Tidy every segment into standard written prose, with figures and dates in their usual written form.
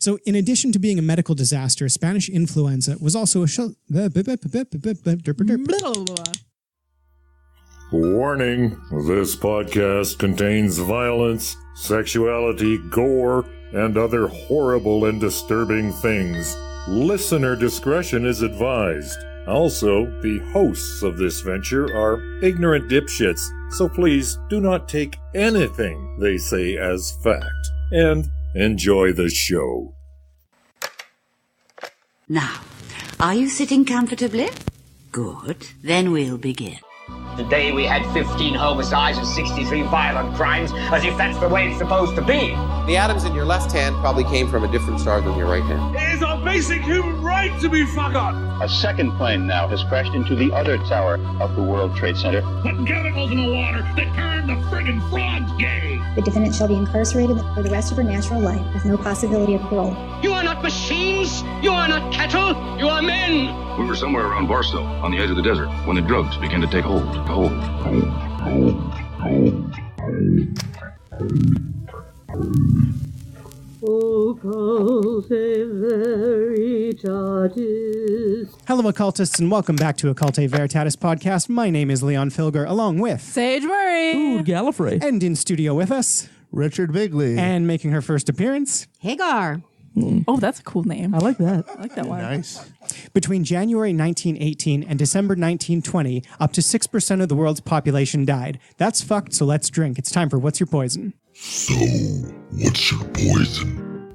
So in addition to being a medical disaster, Spanish influenza was also a Warning, this podcast contains violence, sexuality, gore, and other horrible and disturbing things. Listener discretion is advised. Also, the hosts of this venture are ignorant dipshits, so please do not take anything they say as fact. And enjoy the show. Now, are you sitting comfortably? Good. Then we'll begin. Today we had 15 homicides and 63 violent crimes, as if that's the way it's supposed to be. The atoms in your left hand probably came from a different star than your right hand. It is our basic human right to be forgot. A second plane now has crashed into the other tower of the World Trade Center. Putting chemicals in the water that turn the friggin' frogs gay. The defendant shall be incarcerated for the rest of her natural life with no possibility of parole. You are not machines. You are not cattle. You are men. We were somewhere around Barstow, on the edge of the desert, when the drugs began to take hold. Occultae Veritatis. Hello, occultists, and welcome back to Occultae Veritatis podcast. My name is Leon Filger, along with Sage Murray. Ooh, Gallifrey. And in studio with us, Richard Bigley. And making her first appearance, Hagar. Oh, that's a cool name. I like that. I like that one. Nice. Between January 1918 and December 1920, up to 6% of the world's population died. That's fucked, so let's drink. It's time for What's Your Poison? So, what's your poison?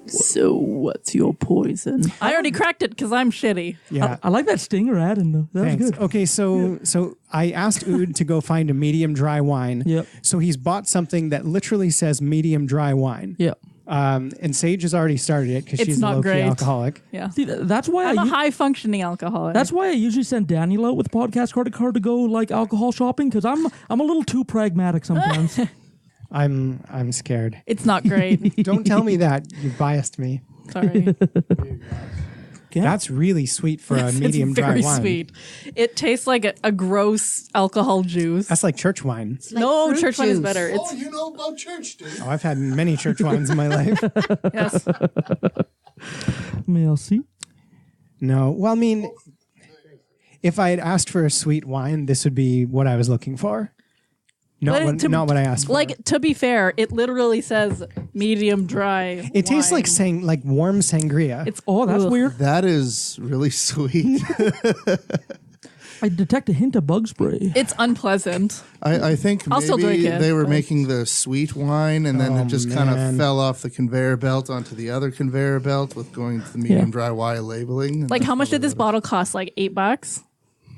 So, what's your poison? I already cracked it because I'm shitty. Yeah. I like that stinger add-in, though. That Thanks. was good. Okay, so I asked Ood to go find a medium dry wine. Yep. So he's bought something that literally says medium dry wine. Yep. And Sage has already started it because It's she's a not low-key great. alcoholic. Yeah. See, that's why I'm a high-functioning alcoholic. That's why I usually send Daniel out with podcast credit card to go like alcohol shopping, because I'm a little too pragmatic sometimes. I'm scared. It's not great. Don't tell me that. You biased me. Sorry. That's really sweet for a medium it's dry very wine. sweet. It tastes like a gross alcohol juice. That's like church wine. No, church wine is better. Oh, you know about church, dude. Oh, I've had many church wines in my life. Yes. Merci. No. Well, I mean, if I had asked for a sweet wine, this would be what I was looking for. Not what I asked for. Like, to be fair, it literally says medium dry. It tastes wine. like warm sangria. It's that's weird. That is really sweet. I detect a hint of bug spray. It's unpleasant. I think I'll still drink maybe it, they were but- making the sweet wine, and then it just kind of fell off the conveyor belt onto the other conveyor belt with going to the medium dry wine labeling. Like, how much did this bottle cost? Like $8?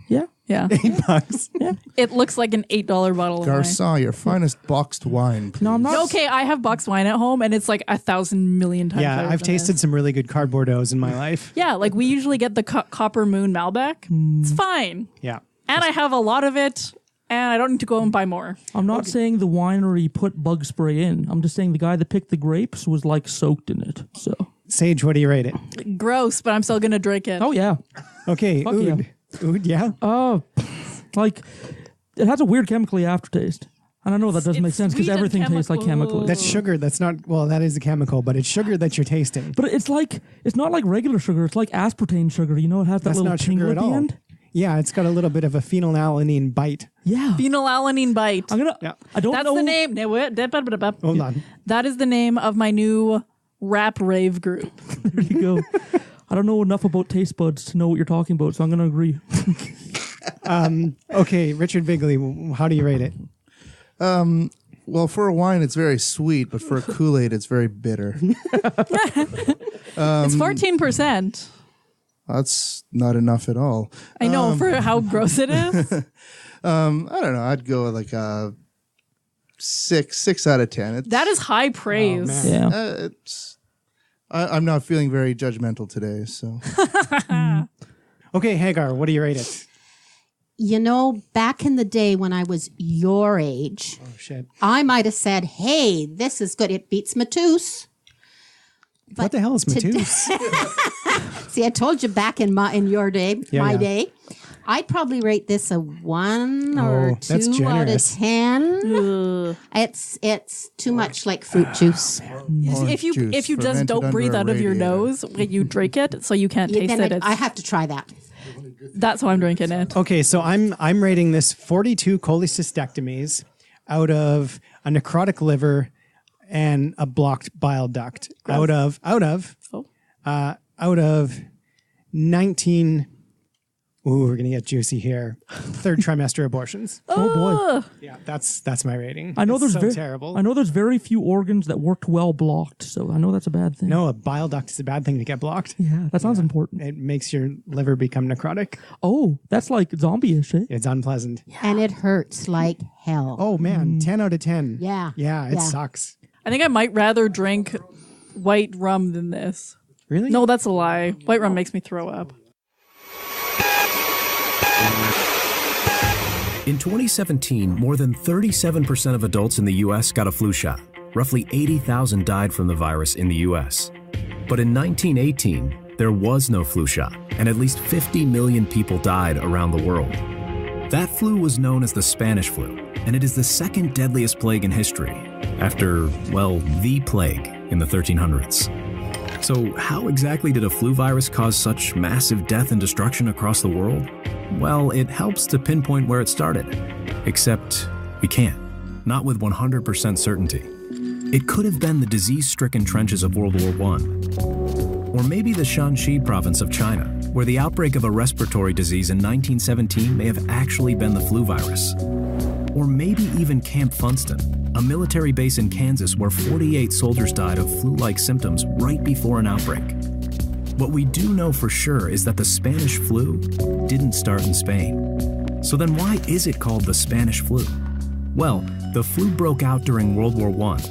Yeah. Yeah. $8. Yeah. It looks like an $8 bottle of wine. Garçon, your finest boxed wine, please. No, I'm not. Okay, I have boxed wine at home, and it's like 1,000 million times better I've than tasted this. some really good cardboardos in my life. Yeah, like we usually get the Copper Moon Malbec. It's fine. Yeah. And I have a lot of it, and I don't need to go and buy more. I'm not saying the winery put bug spray in. I'm just saying the guy that picked the grapes was like soaked in it. So Sage, what do you rate it? Gross, but I'm still going to drink it. Oh, yeah. Okay, Fuck Ood. Ood, yeah? Like, it has a weird chemically aftertaste. And I know that doesn't make sense because sweet and everything tastes like chemicals. That's sugar. That's not, well, that is a chemical, but it's sugar that you're tasting. But it's not like regular sugar. It's like aspartame sugar. You know, it has that That's little not tingle sugar at at the all. end. Yeah, it's got a little bit of a phenylalanine bite. Yeah. Phenylalanine bite. I don't That's know. the name. Hold on. That is the name of my new rap rave group. There you go. I don't know enough about taste buds to know what you're talking about, so I'm going to agree. Okay, Richard Bigley, how do you rate it? Well, for a wine, it's very sweet, but for a Kool-Aid, it's very bitter. It's 14%. That's not enough at all. I know, for how gross it is. I don't know. I'd go like a 6 out of 10. That is high praise. Yeah. I'm not feeling very judgmental today, so. Okay, Hagar, what do you rate it? You know, back in the day when I was your age, I might have said, hey, this is good. It beats Matus. What the hell is Matus? See, I told you back in your day, day, I'd probably rate this a 1 or 2 out of 10. It's too much like fruit juice. If you just don't breathe out of your nose when you drink it, so you can't taste it. I have to try that. That's why I'm drinking it. Okay, so I'm rating this 42 cholecystectomies out of a necrotic liver and a blocked bile duct out of 19. Ooh, we're gonna get juicy here. 3rd trimester abortions. Oh boy. Yeah, that's my rating. I know it's there's terrible. I know there's very few organs that worked well blocked, so I know that's a bad thing. No, a bile duct is a bad thing to get blocked. Yeah, that sounds important. It makes your liver become necrotic. Oh, that's like zombie-ish, eh? It's unpleasant. Yeah. And it hurts like hell. Oh man, 10 out of 10. Yeah. Yeah, it sucks. I think I might rather drink white rum than this. Really? No, that's a lie. White rum makes me throw up. In 2017, more than 37% of adults in the U.S. got a flu shot. Roughly 80,000 died from the virus in the U.S. But in 1918, there was no flu shot, and at least 50 million people died around the world. That flu was known as the Spanish flu, and it is the second deadliest plague in history, after, well, the plague in the 1300s. So how exactly did a flu virus cause such massive death and destruction across the world? Well, it helps to pinpoint where it started. Except we can't. Not with 100% certainty. It could have been the disease-stricken trenches of World War I. Or maybe the Shanxi province of China, where the outbreak of a respiratory disease in 1917 may have actually been the flu virus. Or maybe even Camp Funston, a military base in Kansas where 48 soldiers died of flu-like symptoms right before an outbreak. What we do know for sure is that the Spanish flu didn't start in Spain. So then why is it called the Spanish flu? Well, the flu broke out during World War I.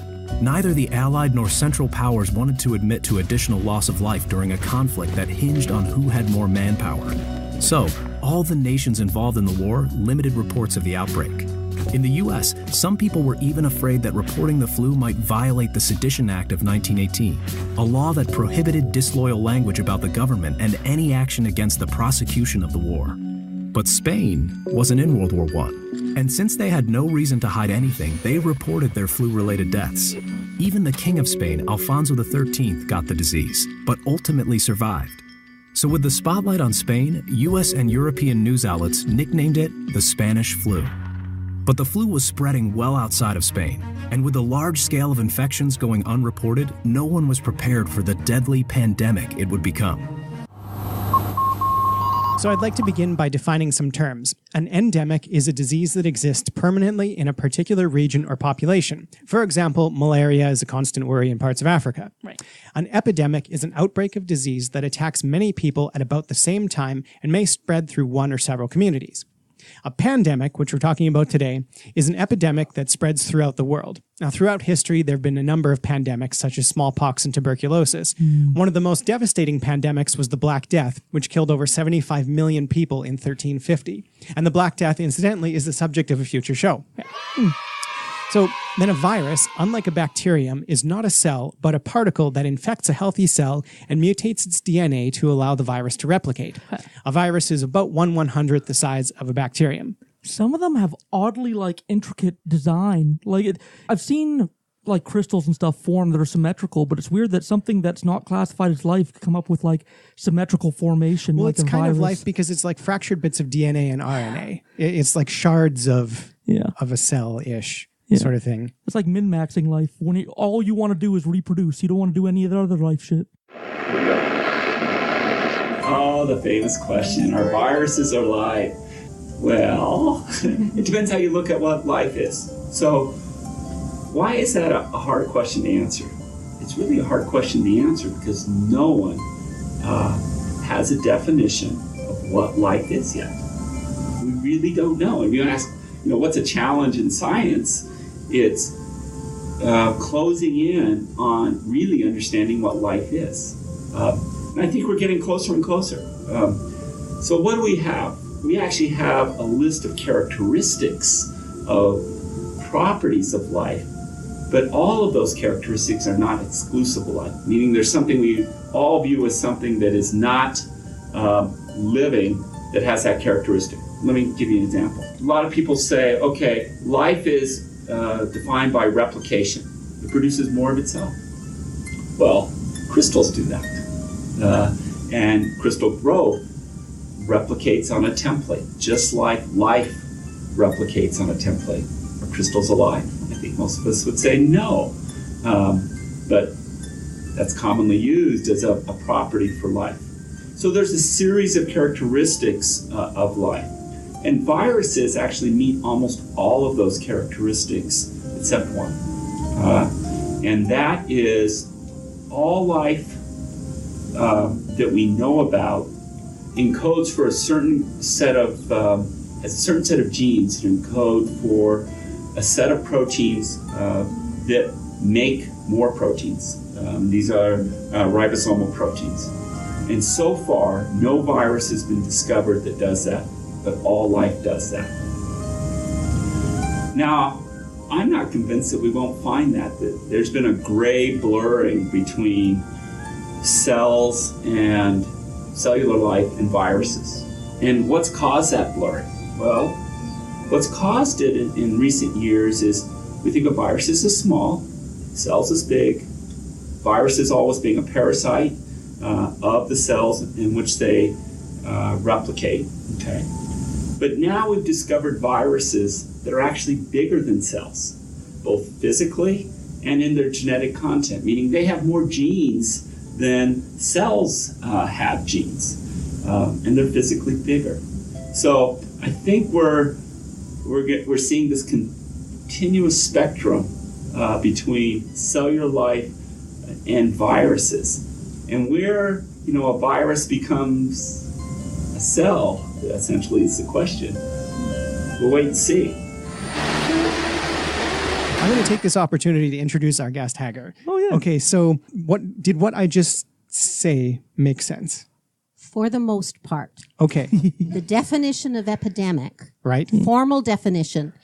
Neither the Allied nor Central Powers wanted to admit to additional loss of life during a conflict that hinged on who had more manpower. So, all the nations involved in the war limited reports of the outbreak. In the US, some people were even afraid that reporting the flu might violate the Sedition Act of 1918, a law that prohibited disloyal language about the government and any action against the prosecution of the war. But Spain wasn't in World War I, and since they had no reason to hide anything, they reported their flu-related deaths. Even the King of Spain, Alfonso XIII, got the disease, but ultimately survived. So with the spotlight on Spain, US and European news outlets nicknamed it the Spanish flu. But the flu was spreading well outside of Spain, and with the large scale of infections going unreported, no one was prepared for the deadly pandemic it would become. So I'd like to begin by defining some terms. An endemic is a disease that exists permanently in a particular region or population. For example, malaria is a constant worry in parts of Africa. Right. An epidemic is an outbreak of disease that attacks many people at about the same time and may spread through one or several communities. A pandemic, which we're talking about today, is an epidemic that spreads throughout the world. Now, throughout history, there have been a number of pandemics, such as smallpox and tuberculosis. One of the most devastating pandemics was the Black Death, which killed over 75 million people in 1350. And the Black Death, incidentally, is the subject of a future show. So then a virus, unlike a bacterium, is not a cell, but a particle that infects a healthy cell and mutates its DNA to allow the virus to replicate. A virus is about 1/100th the size of a bacterium. Some of them have oddly intricate design. I've seen crystals and stuff form that are symmetrical, but it's weird that something that's not classified as life could come up with symmetrical formation. Well, like it's kind virus. of life because it's like fractured bits of DNA and RNA. It's like shards of a cell-ish. Sort of thing. It's like min-maxing life. When all you want to do is reproduce. You don't want to do any of the other life shit. Oh, the famous question. Are viruses alive? Well, it depends how you look at what life is. So, why is that a hard question to answer? It's really a hard question to answer because no one has a definition of what life is yet. We really don't know. And you ask, what's a challenge in science? It's closing in on really understanding what life is. And I think we're getting closer and closer. So what do we have? We actually have a list of characteristics of properties of life But all of those characteristics are not exclusive alike, meaning there's something we all view as something that is not living that has that characteristic. Let me give you an example. A lot of people say, okay, life is defined by replication. It produces more of itself. Well, crystals do that. And crystal growth replicates on a template, just like life replicates on a template. Are crystals alive? I think most of us would say no. But that's commonly used as a property for life. So there's a series of characteristics of life. And viruses actually meet almost all of those characteristics except one. And that is all life that we know about encodes for a certain set of genes that encode for a set of proteins that make more proteins. These are ribosomal proteins. And so far, no virus has been discovered that does that, but all life does that. Now, I'm not convinced that we won't find that there's been a gray blurring between cells and cellular life and viruses. And what's caused that blurring? Well, what's caused it in recent years is we think of viruses as small, cells as big, viruses always being a parasite of the cells in which they replicate. Okay, but now we've discovered viruses that are actually bigger than cells, both physically and in their genetic content, meaning they have more genes than cells have genes, and they're physically bigger. So I think we're seeing this continuous spectrum between cellular life and viruses. And where, a virus becomes a cell, essentially is the question. We'll wait and see. I'm going to take this opportunity to introduce our guest, Hagar. Oh, yeah. Okay, so what I just say make sense? For the most part. Okay. The definition of epidemic, right? Formal definition,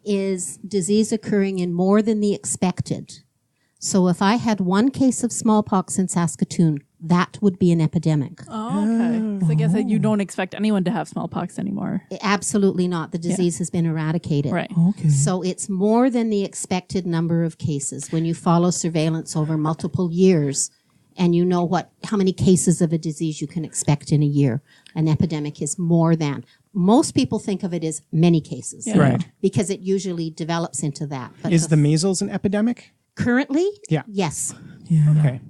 is disease occurring in more than the expected. So if I had one case of smallpox in Saskatoon, that would be an epidemic. Oh, okay. So I guess that you don't expect anyone to have smallpox anymore. Absolutely not. The disease has been eradicated. Right. Okay. So it's more than the expected number of cases. When you follow surveillance over multiple years and you know how many cases of a disease you can expect in a year, an epidemic is more than. Most people think of it as many cases. Yeah. Right. Because it usually develops into that. But is the measles an epidemic? Currently? Yeah. Yes. Yeah. Okay.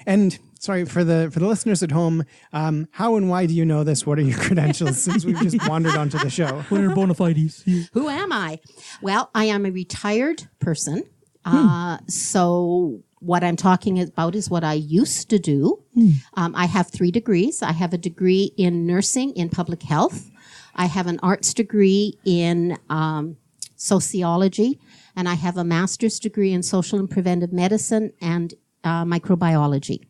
And sorry, for the listeners at home, how and why do you know this? What are your credentials since we've just wandered onto the show? What are bona fides? Yeah. Who am I? Well, I am a retired person. So what I'm talking about is what I used to do. I have 3 degrees. I have a degree in nursing in public health. I have an arts degree in sociology, and I have a master's degree in social and preventive medicine and microbiology.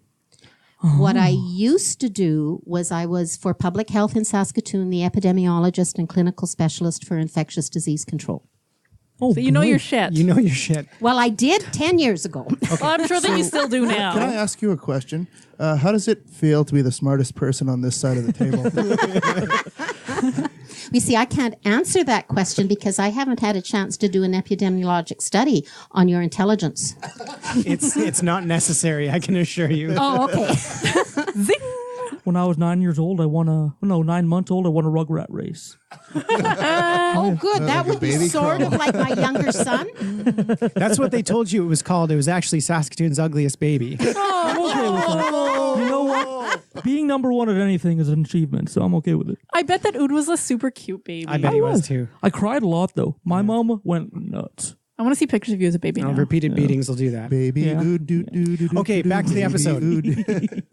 What I used to do was I was, for public health in Saskatoon, the epidemiologist and clinical specialist for infectious disease control. Oh, so you know your shit. You know your shit. Well, I did 10 years ago. Well, I'm sure that you still do now. Can I ask you a question? How does it feel to be the smartest person on this side of the table? You see, I can't answer that question because I haven't had a chance to do an epidemiologic study on your intelligence. It's not necessary, I can assure you. Oh, okay. Zing! When I was 9 months old, I won a Rugrat race. Oh, good. That would be sort of like my younger son. That's what they told you it was called. It was actually Saskatoon's ugliest baby. Oh, I'm okay with that. You know what? Being number one at anything is an achievement, so I'm okay with it. I bet that Ood was a super cute baby. I bet he was too. I cried a lot, though. My mama went nuts. I want to see pictures of you as a baby now. Repeated beatings will do that. Baby, Okay, back to the episode.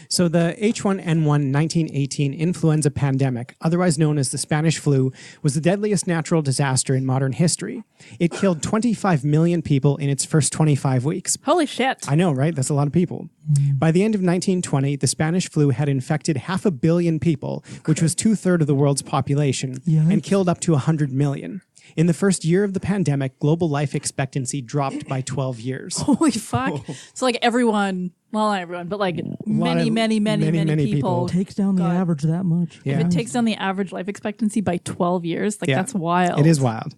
So the H1N1 1918 influenza pandemic, otherwise known as the Spanish flu, was the deadliest natural disaster in modern history. It killed 25 million people in its first 25 weeks. Holy shit. I know, right? That's a lot of people. By the end of 1920, the Spanish flu had infected 500 million people, which was 2/3 of the world's population, and killed up to 100 million. In the first year of the pandemic, global life expectancy dropped by 12 years. Holy fuck. So like everyone, well, not everyone, but like many people. It takes down the average that much. If it takes down the average life expectancy by 12 years, like that's wild. It is wild.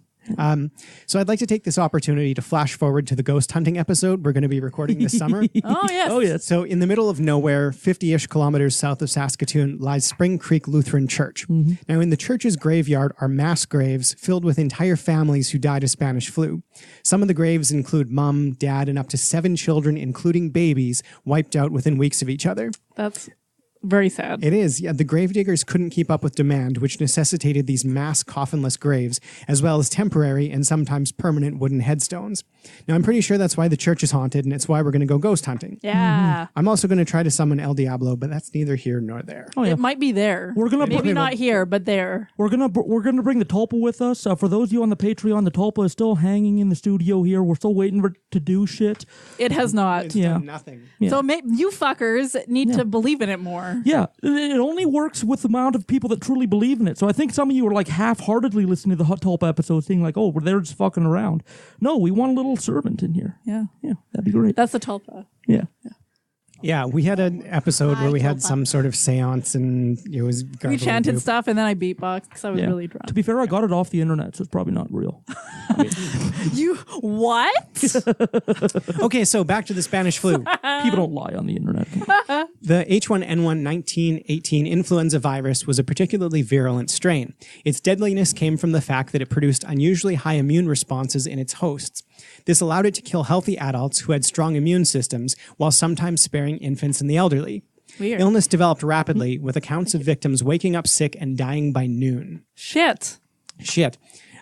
So I'd like to take this opportunity to flash forward to the ghost hunting episode we're going to be recording this summer. Oh, yes. Oh, yes. So in the middle of nowhere, 50-ish kilometers south of Saskatoon, lies Spring Creek Lutheran Church. Mm-hmm. Now in the church's graveyard are mass graves filled with entire families who died of Spanish flu. Some of the graves include mom, dad, and up to 7 children, including babies, wiped out within weeks of each other. That's very sad. It is. Yeah, the gravediggers couldn't keep up with demand, which necessitated these mass coffinless graves, as well as temporary and sometimes permanent wooden headstones. Now, I'm pretty sure that's why the church is haunted, and it's why we're going to go ghost hunting. Yeah. I'm also going to try to summon El Diablo, but that's neither here nor there. Oh, yeah. It might be there. We're gonna maybe not here, but there. We're gonna bring the tulpa with us. For those of you on the Patreon, the tulpa is still hanging in the studio here. We're still waiting for it to do shit. It has not. It's done nothing. Yeah. So you fuckers need to believe in it more. Yeah, it only works with the amount of people that truly believe in it. So I think some of you are like half-heartedly listening to the Hot Tulpa episodes, saying like, "Oh, they're just fucking around." No, we want a little servant in here. Yeah, that'd be great. That's the tulpa. Yeah, we had an episode where we had some sort of seance, and it was we chanted stuff, and then I beatboxed because I was really drunk. To be fair, I got it off the internet, so it's probably not real. You what? Okay, so back to the Spanish flu. People don't lie on the internet. The H1N1 1918 influenza virus was a particularly virulent strain. Its deadliness came from the fact that it produced unusually high immune responses in its hosts. This allowed it to kill healthy adults who had strong immune systems, while sometimes sparing infants and the elderly. Weird. Illness developed rapidly, with accounts of victims waking up sick and dying by noon. Shit.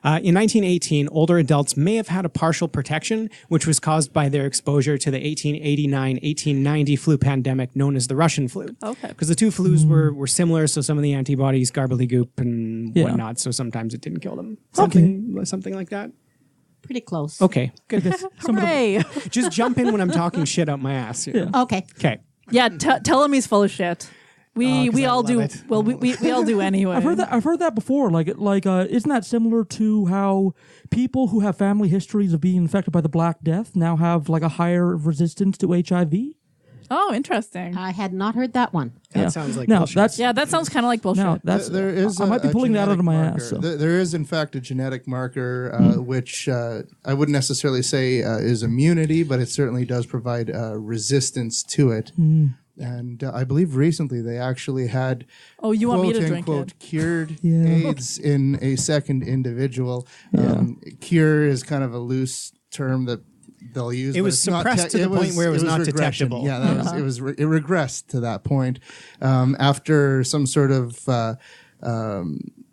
In 1918, older adults may have had a partial protection, which was caused by their exposure to the 1889-1890 flu pandemic known as the Russian flu. Okay. Because the two flus were similar, so some of the antibodies, garbledy-goop and whatnot, so sometimes it didn't kill them. Something like that. Pretty close. Okay, good. Hooray. Just jump in when I'm talking shit out my ass. Okay. Okay. Yeah, tell him he's full of shit. We all do. It. Well, we all do anyway. I've heard that before. Like, isn't that similar to how people who have family histories of being infected by the Black Death now have like a higher resistance to HIV? Oh, interesting. I had not heard that one. That sounds like bullshit. That sounds kind of like bullshit. There is I might be pulling that out of my ass. So. There is, in fact, a genetic marker, which I wouldn't necessarily say is immunity, but it certainly does provide resistance to it. And I believe recently they actually had you want me to drink quote, it? cured AIDS in a second individual. Cure is kind of a loose term that they'll use. It was suppressed to the point where it was not detectable. Yeah, it regressed to that point after some sort of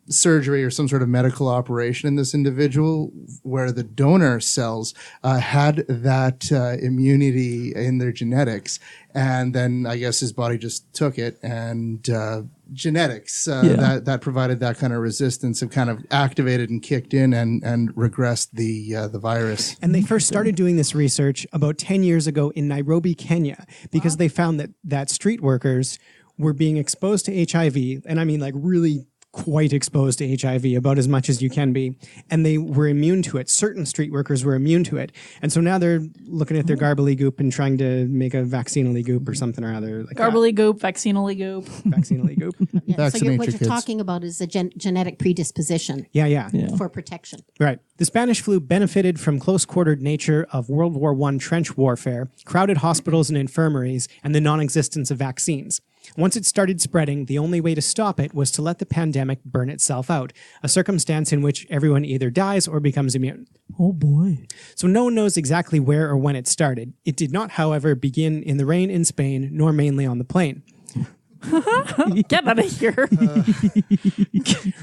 surgery or some sort of medical operation in this individual where the donor cells had that immunity in their genetics, and then I guess his body just took it, and genetics that provided that kind of resistance have kind of activated and kicked in and regressed the virus. And they first started doing this research about 10 years ago in Nairobi, Kenya, because they found that street workers were being exposed to HIV, and I mean like really quite exposed to HIV, about as much as you can be, and they were immune to it. Certain street workers were immune to it, and so now they're looking at their goop and trying to make a goop or something or other. Like goop, goop. Yeah, so what you're talking about is a genetic predisposition. Yeah. For protection. Right. The Spanish flu benefited from close-quartered nature of World War I trench warfare, crowded hospitals and infirmaries, and the non-existence of vaccines. Once it started spreading, the only way to stop it was to let the pandemic burn itself out, a circumstance in which everyone either dies or becomes immune. Oh boy. So no one knows exactly where or when it started. It did not, however, begin in the rain in Spain, nor mainly on the plain. Get out of here.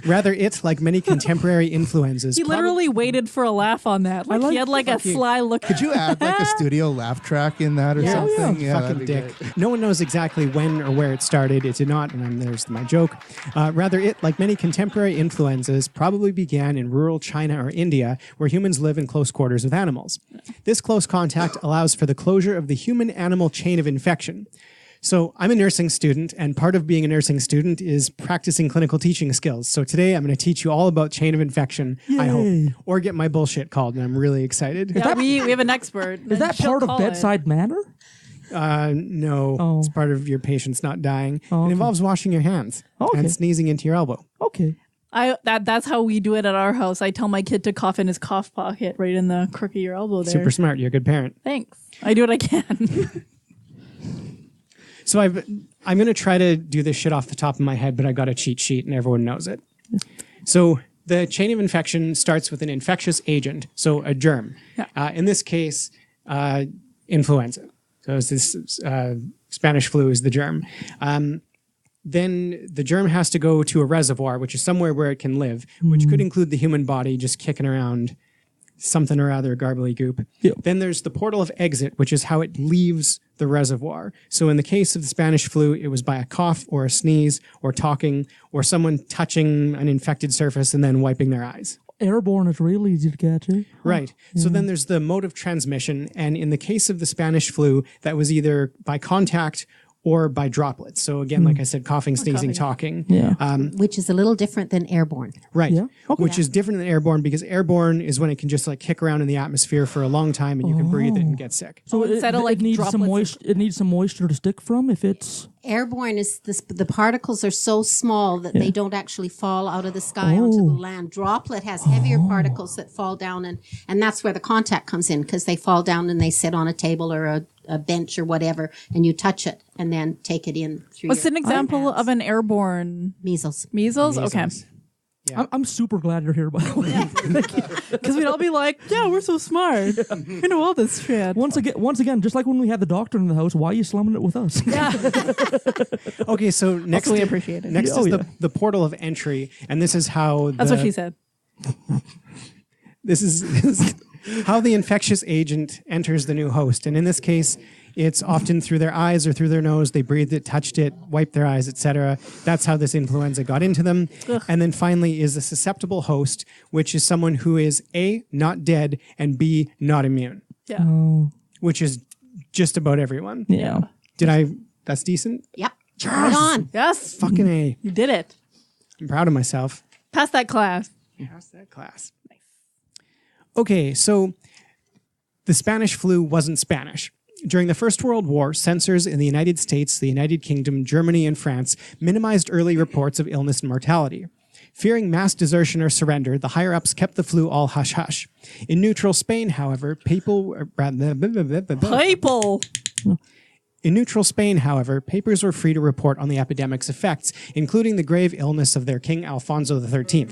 Rather, it, like many contemporary influenzas... He literally waited for a laugh on that. Like he had like a sly look. Could you add like a studio laugh track in that or something? Yeah, fucking dick. Great. No one knows exactly when or where it started. It did not, and there's my joke. Rather, it, like many contemporary influenzas, probably began in rural China or India, where humans live in close quarters with animals. This close contact allows for the closure of the human-animal chain of infection. So I'm a nursing student, and part of being a nursing student is practicing clinical teaching skills. So today I'm going to teach you all about chain of infection, I hope, or get my bullshit called, and I'm really excited. Yeah, we have an expert. Is that part of bedside manner? No, it's part of your patients not dying. It involves washing your hands and sneezing into your elbow. Okay. That's how we do it at our house. I tell my kid to cough in his cough pocket right in the crook of your elbow there. Super smart. You're a good parent. Thanks. I do what I can. So I'm going to try to do this shit off the top of my head, but I got a cheat sheet and everyone knows it. So the chain of infection starts with an infectious agent, so a germ. Yeah. In this case, influenza. So it's this Spanish flu is the germ. Then the germ has to go to a reservoir, which is somewhere where it can live, which could include the human body just kicking around something or other garbly goop. Yep. Then there's the portal of exit, which is how it leaves the reservoir. So in the case of the Spanish flu, it was by a cough or a sneeze or talking or someone touching an infected surface and then wiping their eyes. Airborne is real easy to catch. Right. Yeah. So then there's the mode of transmission. And in the case of the Spanish flu, that was either by contact or by droplets. So again, like I said, coughing, sneezing, talking. Yeah. Which is a little different than airborne. Right. Yeah. Okay. Which is different than airborne because airborne is when it can just like kick around in the atmosphere for a long time and you can breathe it and get sick. So it needs some moisture. It needs some moisture to stick from if it's... Airborne is the particles are so small that they don't actually fall out of the sky onto the land. Droplet has heavier particles that fall down, and that's where the contact comes in because they fall down and they sit on a table or a bench or whatever, and you touch it and then take it in through. What's an example of an airborne? Measles. Measles? Okay. Yeah. I'm super glad you're here, by the way. Because we'd all be like, yeah, we're so smart. We know all this shit. Once again, just like when we had the doctor in the house, why are you slumming it with us? Yeah. Okay, so next we appreciate it. Next is the portal of entry, and this is how... That's what she said. This is how the infectious agent enters the new host. And in this case, it's often through their eyes or through their nose. They breathed it, touched it, wiped their eyes, etc. That's how this influenza got into them. Ugh. And then finally is a susceptible host, which is someone who is A, not dead, and B, not immune. Yeah. Which is just about everyone. Yeah. That's decent? Yep. Right on. Yes. Fucking A. You did it. I'm proud of myself. Pass that class. Pass that class. Nice. Okay, so the Spanish flu wasn't Spanish. During the First World War, censors in the United States, the United Kingdom, Germany, and France minimized early reports of illness and mortality. Fearing mass desertion or surrender, the higher-ups kept the flu all hush-hush. In neutral Spain, however, papers were free to report on the epidemic's effects, including the grave illness of their king Alfonso XIII.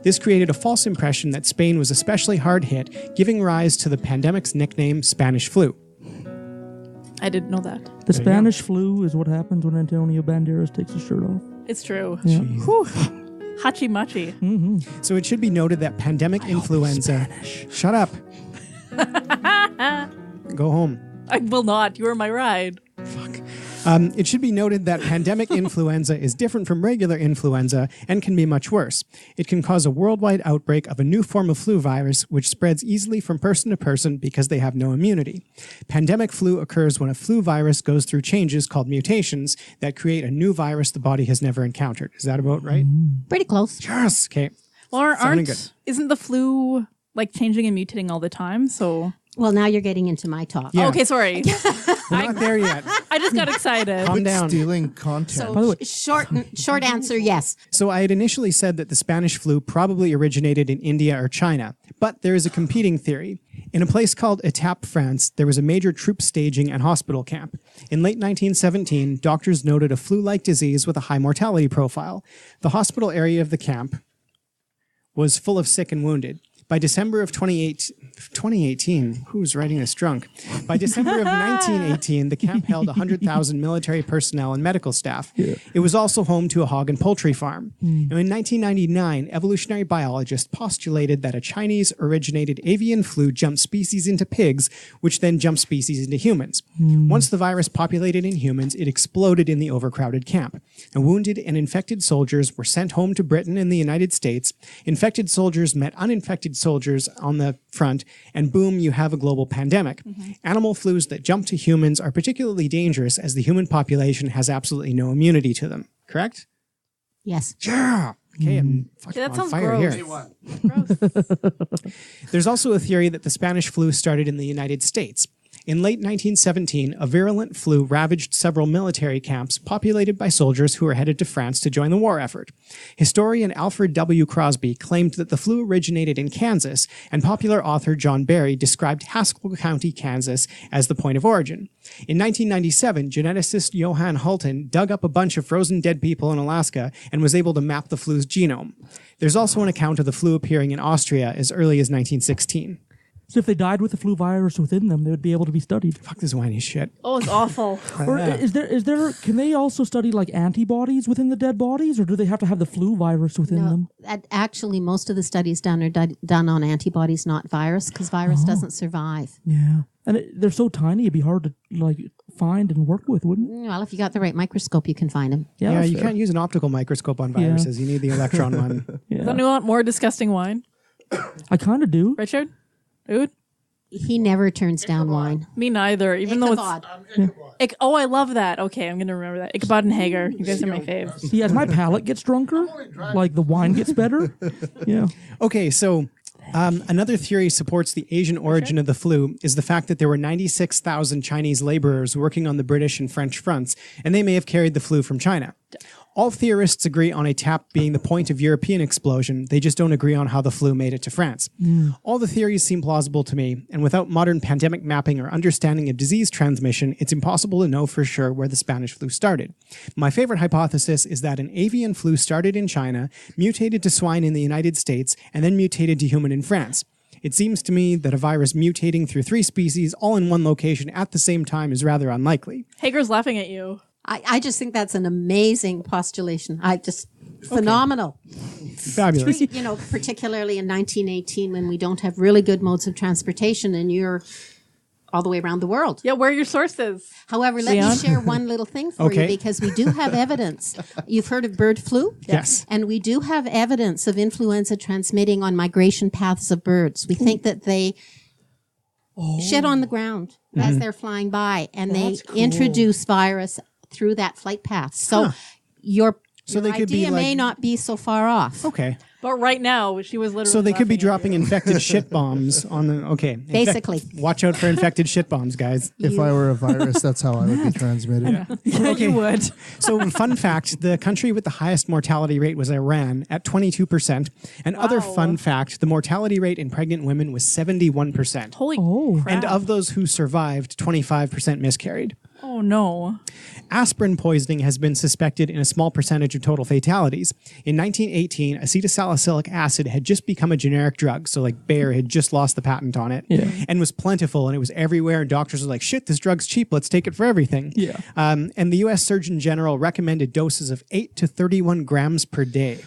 This created a false impression that Spain was especially hard hit, giving rise to the pandemic's nickname Spanish flu. I didn't know that. The Spanish flu is what happens when Antonio Banderas takes his shirt off. It's true. Yeah. Hachi machi. Mm-hmm. So it should be noted that pandemic influenza... Shut up. Go home. I will not. You are my ride. Fuck. It should be noted that pandemic influenza is different from regular influenza and can be much worse. It can cause a worldwide outbreak of a new form of flu virus, which spreads easily from person to person because they have no immunity. Pandemic flu occurs when a flu virus goes through changes called mutations that create a new virus the body has never encountered. Is that about right? Pretty close. Yes. Okay. Well, isn't the flu like changing and mutating all the time? So... Well, now you're getting into my talk. Yeah. Oh, okay, sorry. We're not there yet. I just got excited. Calm down. Stealing content. So By the way, short answer, yes. So I had initially said that the Spanish flu probably originated in India or China, but there is a competing theory. In a place called Étape, France, there was a major troop staging and hospital camp. In late 1917, doctors noted a flu-like disease with a high mortality profile. The hospital area of the camp was full of sick and wounded. By December of 2018, who's writing this drunk? By December of 1918, the camp held 100,000 military personnel and medical staff. Yeah. It was also home to a hog and poultry farm. Now, in 1999, evolutionary biologists postulated that a Chinese-originated avian flu jumped species into pigs, which then jumped species into humans. Once the virus populated in humans, it exploded in the overcrowded camp. And wounded and infected soldiers were sent home to Britain and the United States. Infected soldiers met uninfected soldiers on the front, and boom, you have a global pandemic. Animal flus that jump to humans are particularly dangerous as the human population has absolutely no immunity to them. Correct? Yes. Yeah. Okay, I'm fucking that on sounds fire gross. here. There's also a theory that the Spanish flu started in the United States. In late 1917, a virulent flu ravaged several military camps populated by soldiers who were headed to France to join the war effort. Historian Alfred W. Crosby claimed that the flu originated in Kansas, and popular author John Barry described Haskell County, Kansas, as the point of origin. In 1997, geneticist Johann Hultin dug up a bunch of frozen dead people in Alaska and was able to map the flu's genome. There's also an account of the flu appearing in Austria as early as 1916. So if they died with the flu virus within them, they would be able to be studied. Fuck this whiny shit. Oh, it's awful. Or is there? Can they also study like antibodies within the dead bodies, or do they have to have the flu virus within them? Actually, most of the studies done are done on antibodies, not virus, because virus doesn't survive. Yeah, and they're so tiny, it'd be hard to like find and work with, wouldn't it? Well, if you got the right microscope, you can find them. Yeah, you can't use an optical microscope on viruses. You need the electron one. Does anyone want more disgusting wine? I kind of do. Richard? Dude? He never turns down wine. Me neither, even though Ichabod. it's... I love that. Okay, I'm going to remember that. Ichabod and Hager. You guys are my faves. See, as my palate gets drunker, like the wine gets better. Yeah. Okay, so another theory supports the Asian origin of the flu is the fact that there were 96,000 Chinese laborers working on the British and French fronts, and they may have carried the flu from China. All theorists agree on a tap being the point of European explosion. They just don't agree on how the flu made it to France. All the theories seem plausible to me, and without modern pandemic mapping or understanding of disease transmission, it's impossible to know for sure where the Spanish flu started. My favorite hypothesis is that an avian flu started in China, mutated to swine in the United States, and then mutated to human in France. It seems to me that a virus mutating through 3 species all in one location at the same time is rather unlikely. Hager's laughing at you. I just think that's an amazing postulation. Phenomenal. Fabulous. You know, particularly in 1918 when we don't have really good modes of transportation and you're all the way around the world. Yeah, where are your sources? However, let me share one little thing for you because we do have evidence. You've heard of bird flu? Yes. And we do have evidence of influenza transmitting on migration paths of birds. We think that they shit on the ground as they're flying by and they introduce virus through that flight path. So your idea may not be so far off. Okay. But right now, she was literally So they could be laughing at dropping you. infected shit bombs on the... Okay. Basically. Watch out for infected shit bombs, guys. If I were a virus, that's how I would be transmitted. You would. So, fun fact, the country with the highest mortality rate was Iran at 22%. And other fun fact, the mortality rate in pregnant women was 71%. Holy crap. And of those who survived, 25% miscarried. Oh, no. Aspirin poisoning has been suspected in a small percentage of total fatalities. In 1918, acetylsalicylic acid had just become a generic drug, so like Bayer had just lost the patent on it, and was plentiful, and it was everywhere, and doctors were like, shit, this drug's cheap, let's take it for everything. And the U.S. Surgeon General recommended doses of 8 to 31 grams per day.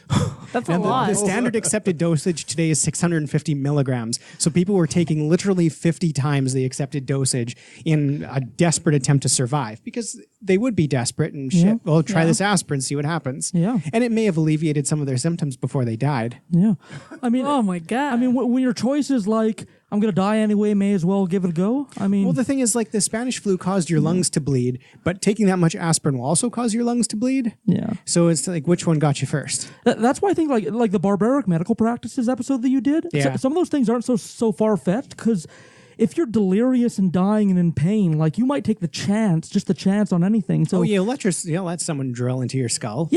That's a lot. The standard accepted dosage today is 650 milligrams. So people were taking literally 50 times the accepted dosage in a desperate attempt to survive because they would be desperate and shit. Well, try this aspirin, see what happens. And it may have alleviated some of their symptoms before they died. I mean, oh my God. I mean, when your choice is like, I'm going to die anyway, may as well give it a go. I mean, well, the thing is, like, the Spanish flu caused your lungs to bleed, but taking that much aspirin will also cause your lungs to bleed. So it's like, which one got you first? That's why I think like the barbaric medical practices episode that you did, some of those things aren't so far-fetched because if you're delirious and dying and in pain, like you might take the chance on anything. So let someone drill into your skull.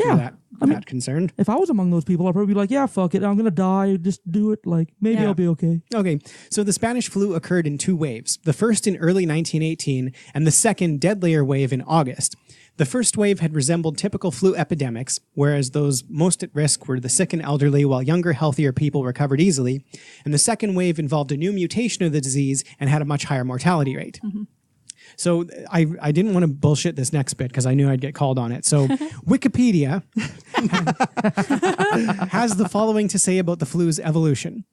I'm not concerned. If I was among those people, I'd probably be like, yeah, fuck it, I'm gonna die. Just do it. Like maybe I'll be okay. Okay, so the Spanish flu occurred in 2 waves. The first in early 1918, and the second, deadlier wave in August. The first wave had resembled typical flu epidemics, whereas those most at risk were the sick and elderly, while younger, healthier people recovered easily. And the second wave involved a new mutation of the disease and had a much higher mortality rate. So I didn't want to bullshit this next bit because I knew I'd get called on it. So Wikipedia has the following to say about the flu's evolution.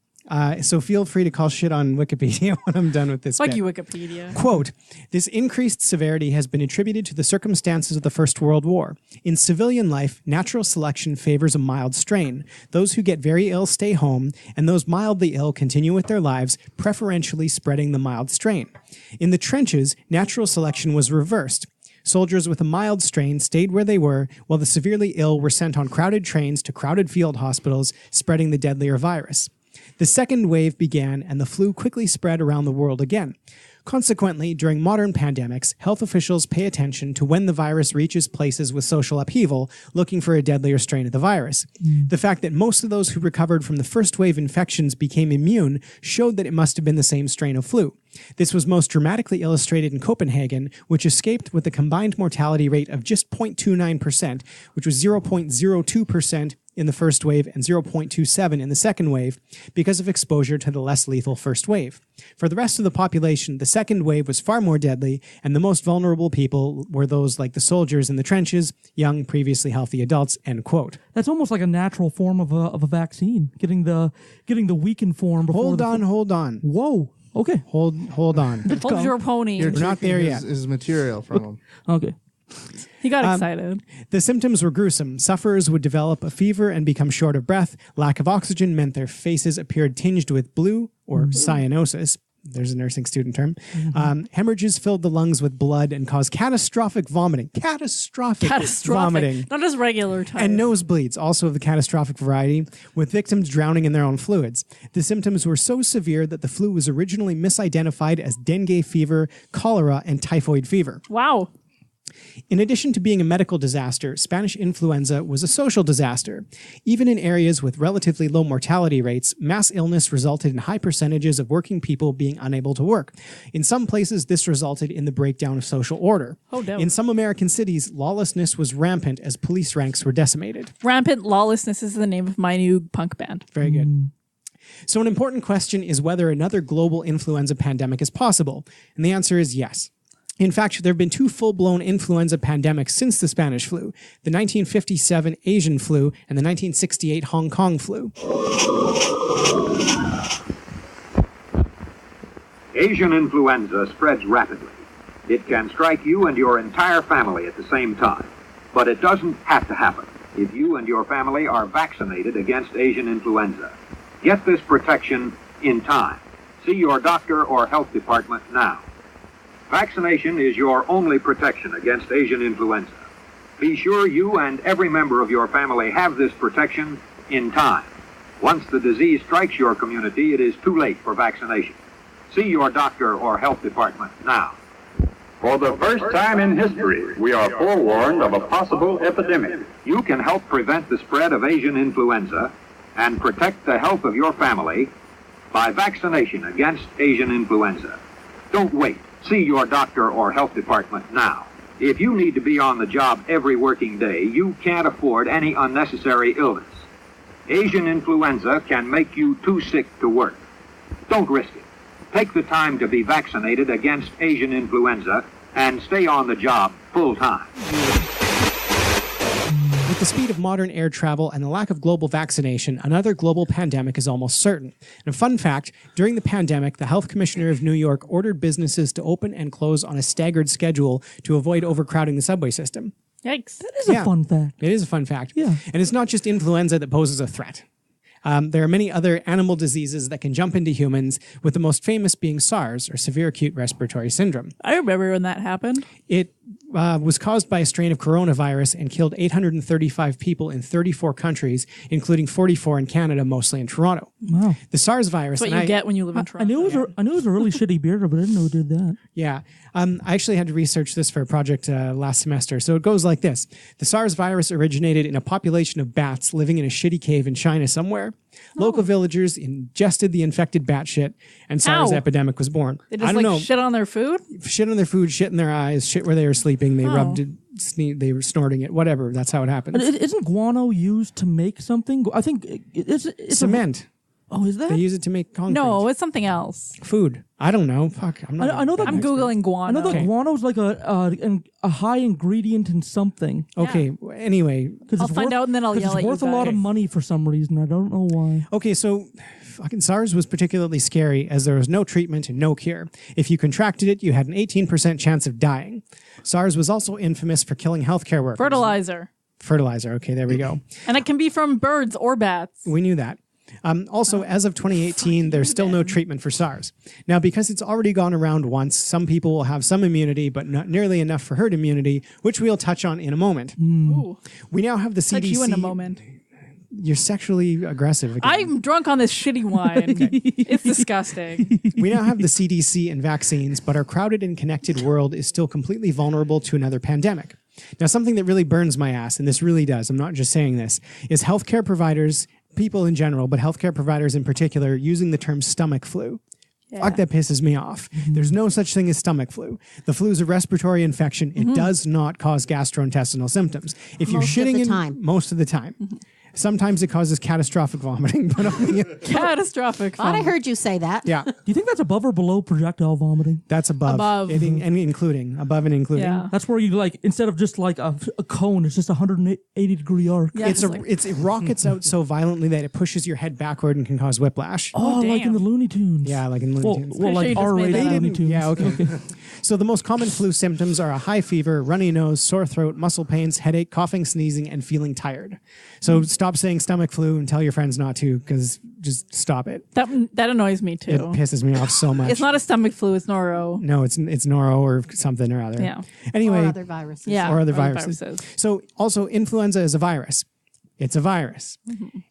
So feel free to call shit on Wikipedia when I'm done with this. Fuck bit. you, Wikipedia. Quote, this increased severity has been attributed to the circumstances of the First World War. In civilian life, natural selection favors a mild strain. Those who get very ill stay home, and those mildly ill continue with their lives, preferentially spreading the mild strain. In the trenches, natural selection was reversed. Soldiers with a mild strain stayed where they were, while the severely ill were sent on crowded trains to crowded field hospitals, spreading the deadlier virus. The second wave began, and the flu quickly spread around the world again. Consequently, during modern pandemics, health officials pay attention to when the virus reaches places with social upheaval, looking for a deadlier strain of the virus. The fact that most of those who recovered from the first wave infections became immune showed that it must have been the same strain of flu. This was most dramatically illustrated in Copenhagen, which escaped with a combined mortality rate of just 0.29%, which was 0.02% in the first wave and 0.27 in the second wave, because of exposure to the less lethal first wave. For the rest of the population, the second wave was far more deadly, and the most vulnerable people were those like the soldiers in the trenches, young, previously healthy adults, end quote. That's almost like a natural form of a vaccine, getting the weakened form before. Hold on. Whoa. Okay. Hold on. Hold your pony. We're not there yet. Is material from him. Okay. He got excited. The symptoms were gruesome. Sufferers would develop a fever and become short of breath. Lack of oxygen meant their faces appeared tinged with blue, or cyanosis. There's a nursing student term. Hemorrhages filled the lungs with blood and caused catastrophic vomiting. Catastrophic vomiting. Not just regular type. And nosebleeds, also of the catastrophic variety, with victims drowning in their own fluids. The symptoms were so severe that the flu was originally misidentified as dengue fever, cholera, and typhoid fever. Wow. In addition to being a medical disaster, Spanish influenza was a social disaster. Even in areas with relatively low mortality rates, mass illness resulted in high percentages of working people being unable to work. In some places, this resulted in the breakdown of social order. Oh, no. In some American cities, lawlessness was rampant as police ranks were decimated. Rampant lawlessness is the name of my new punk band. Very good. So an important question is whether another global influenza pandemic is possible. And the answer is yes. In fact, there have been two full-blown influenza pandemics since the Spanish flu, the 1957 Asian flu and the 1968 Hong Kong flu. Asian influenza spreads rapidly. It can strike you and your entire family at the same time, but it doesn't have to happen if you and your family are vaccinated against Asian influenza. Get this protection in time. See your doctor or health department now. Vaccination is your only protection against Asian influenza. Be sure you and every member of your family have this protection in time. Once the disease strikes your community, it is too late for vaccination. See your doctor or health department now. For the first time in history, we are forewarned of a possible epidemic. You can help prevent the spread of Asian influenza and protect the health of your family by vaccination against Asian influenza. Don't wait. See your doctor or health department now. If you need to be on the job every working day, you can't afford any unnecessary illness. Asian influenza can make you too sick to work. Don't risk it. Take the time to be vaccinated against Asian influenza and stay on the job full time. With the speed of modern air travel and the lack of global vaccination, another global pandemic is almost certain. And a fun fact, during the pandemic, the Health Commissioner of New York ordered businesses to open and close on a staggered schedule to avoid overcrowding the subway system. Yikes. That is a fun fact. It is a fun fact. Yeah. And it's not just influenza that poses a threat. There are many other animal diseases that can jump into humans, with the most famous being SARS, or severe acute respiratory syndrome. I remember when that happened. It was caused by a strain of coronavirus and killed 835 people in 34 countries, including 44 in Canada, mostly in Toronto. Wow. The SARS virus... That's what you get when you live in Toronto. I knew it was a really shitty beer, but I didn't know it did that. Yeah. I actually had to research this for a project last semester. So it goes like this. The SARS virus originated in a population of bats living in a shitty cave in China somewhere. Local villagers ingested the infected bat shit, and SARS epidemic was born. They just shit on their food? Shit on their food, shit in their eyes, shit where they were sleeping. They rubbed it, they were snorting it, whatever. That's how it happens. Isn't guano used to make something? I think it's cement. Oh, is that? They use it to make concrete. No, it's something else. Food. I don't know. Fuck. I know that I'm Googling guano. I know that guano is like a high ingredient in something. Okay. Anyway, I'll find out and then I'll yell at you. It's worth a lot of money for some reason. I don't know why. Okay, so fucking SARS was particularly scary as there was no treatment and no cure. If you contracted it, you had an 18% chance of dying. SARS was also infamous for killing healthcare workers. Fertilizer. Okay, there we go. And it can be from birds or bats. We knew that. Also, as of 2018, there's still no treatment for SARS. Now, because it's already gone around once, some people will have some immunity, but not nearly enough for herd immunity, which we'll touch on in a moment. Ooh. We now have the CDC. Touch you in a moment. You're sexually aggressive again. I'm drunk on this shitty wine. It's disgusting. We now have the CDC and vaccines, but our crowded and connected world is still completely vulnerable to another pandemic. Now, something that really burns my ass, and this really does, I'm not just saying this, is healthcare providers, people in general, but healthcare providers in particular, using the term stomach flu. Yeah. Fuck, that pisses me off. There's no such thing as stomach flu. The flu is a respiratory infection. It does not cause gastrointestinal symptoms. If you're shitting most of the time. Sometimes it causes catastrophic vomiting, but only catastrophic. Thought I heard you say that. Yeah. Do you think that's above or below projectile vomiting? That's above. Above and including. Yeah. That's where you instead of just like a cone, it's just a 180-degree arc. Yeah, it rockets out so violently that it pushes your head backward and can cause whiplash. Oh, like in the Looney Tunes. Yeah, like in Looney Tunes. Well, like R-rated Looney Tunes. Yeah, okay. So the most common flu symptoms are a high fever, runny nose, sore throat, muscle pains, headache, coughing, sneezing, and feeling tired. So stop saying stomach flu and tell your friends not to, because just stop it. That annoys me too. It pisses me off so much. It's not a stomach flu, it's noro. No, it's noro or something or other. Yeah. Anyway. Or other viruses. Yeah. Or other viruses. So also influenza is a virus. It's a virus.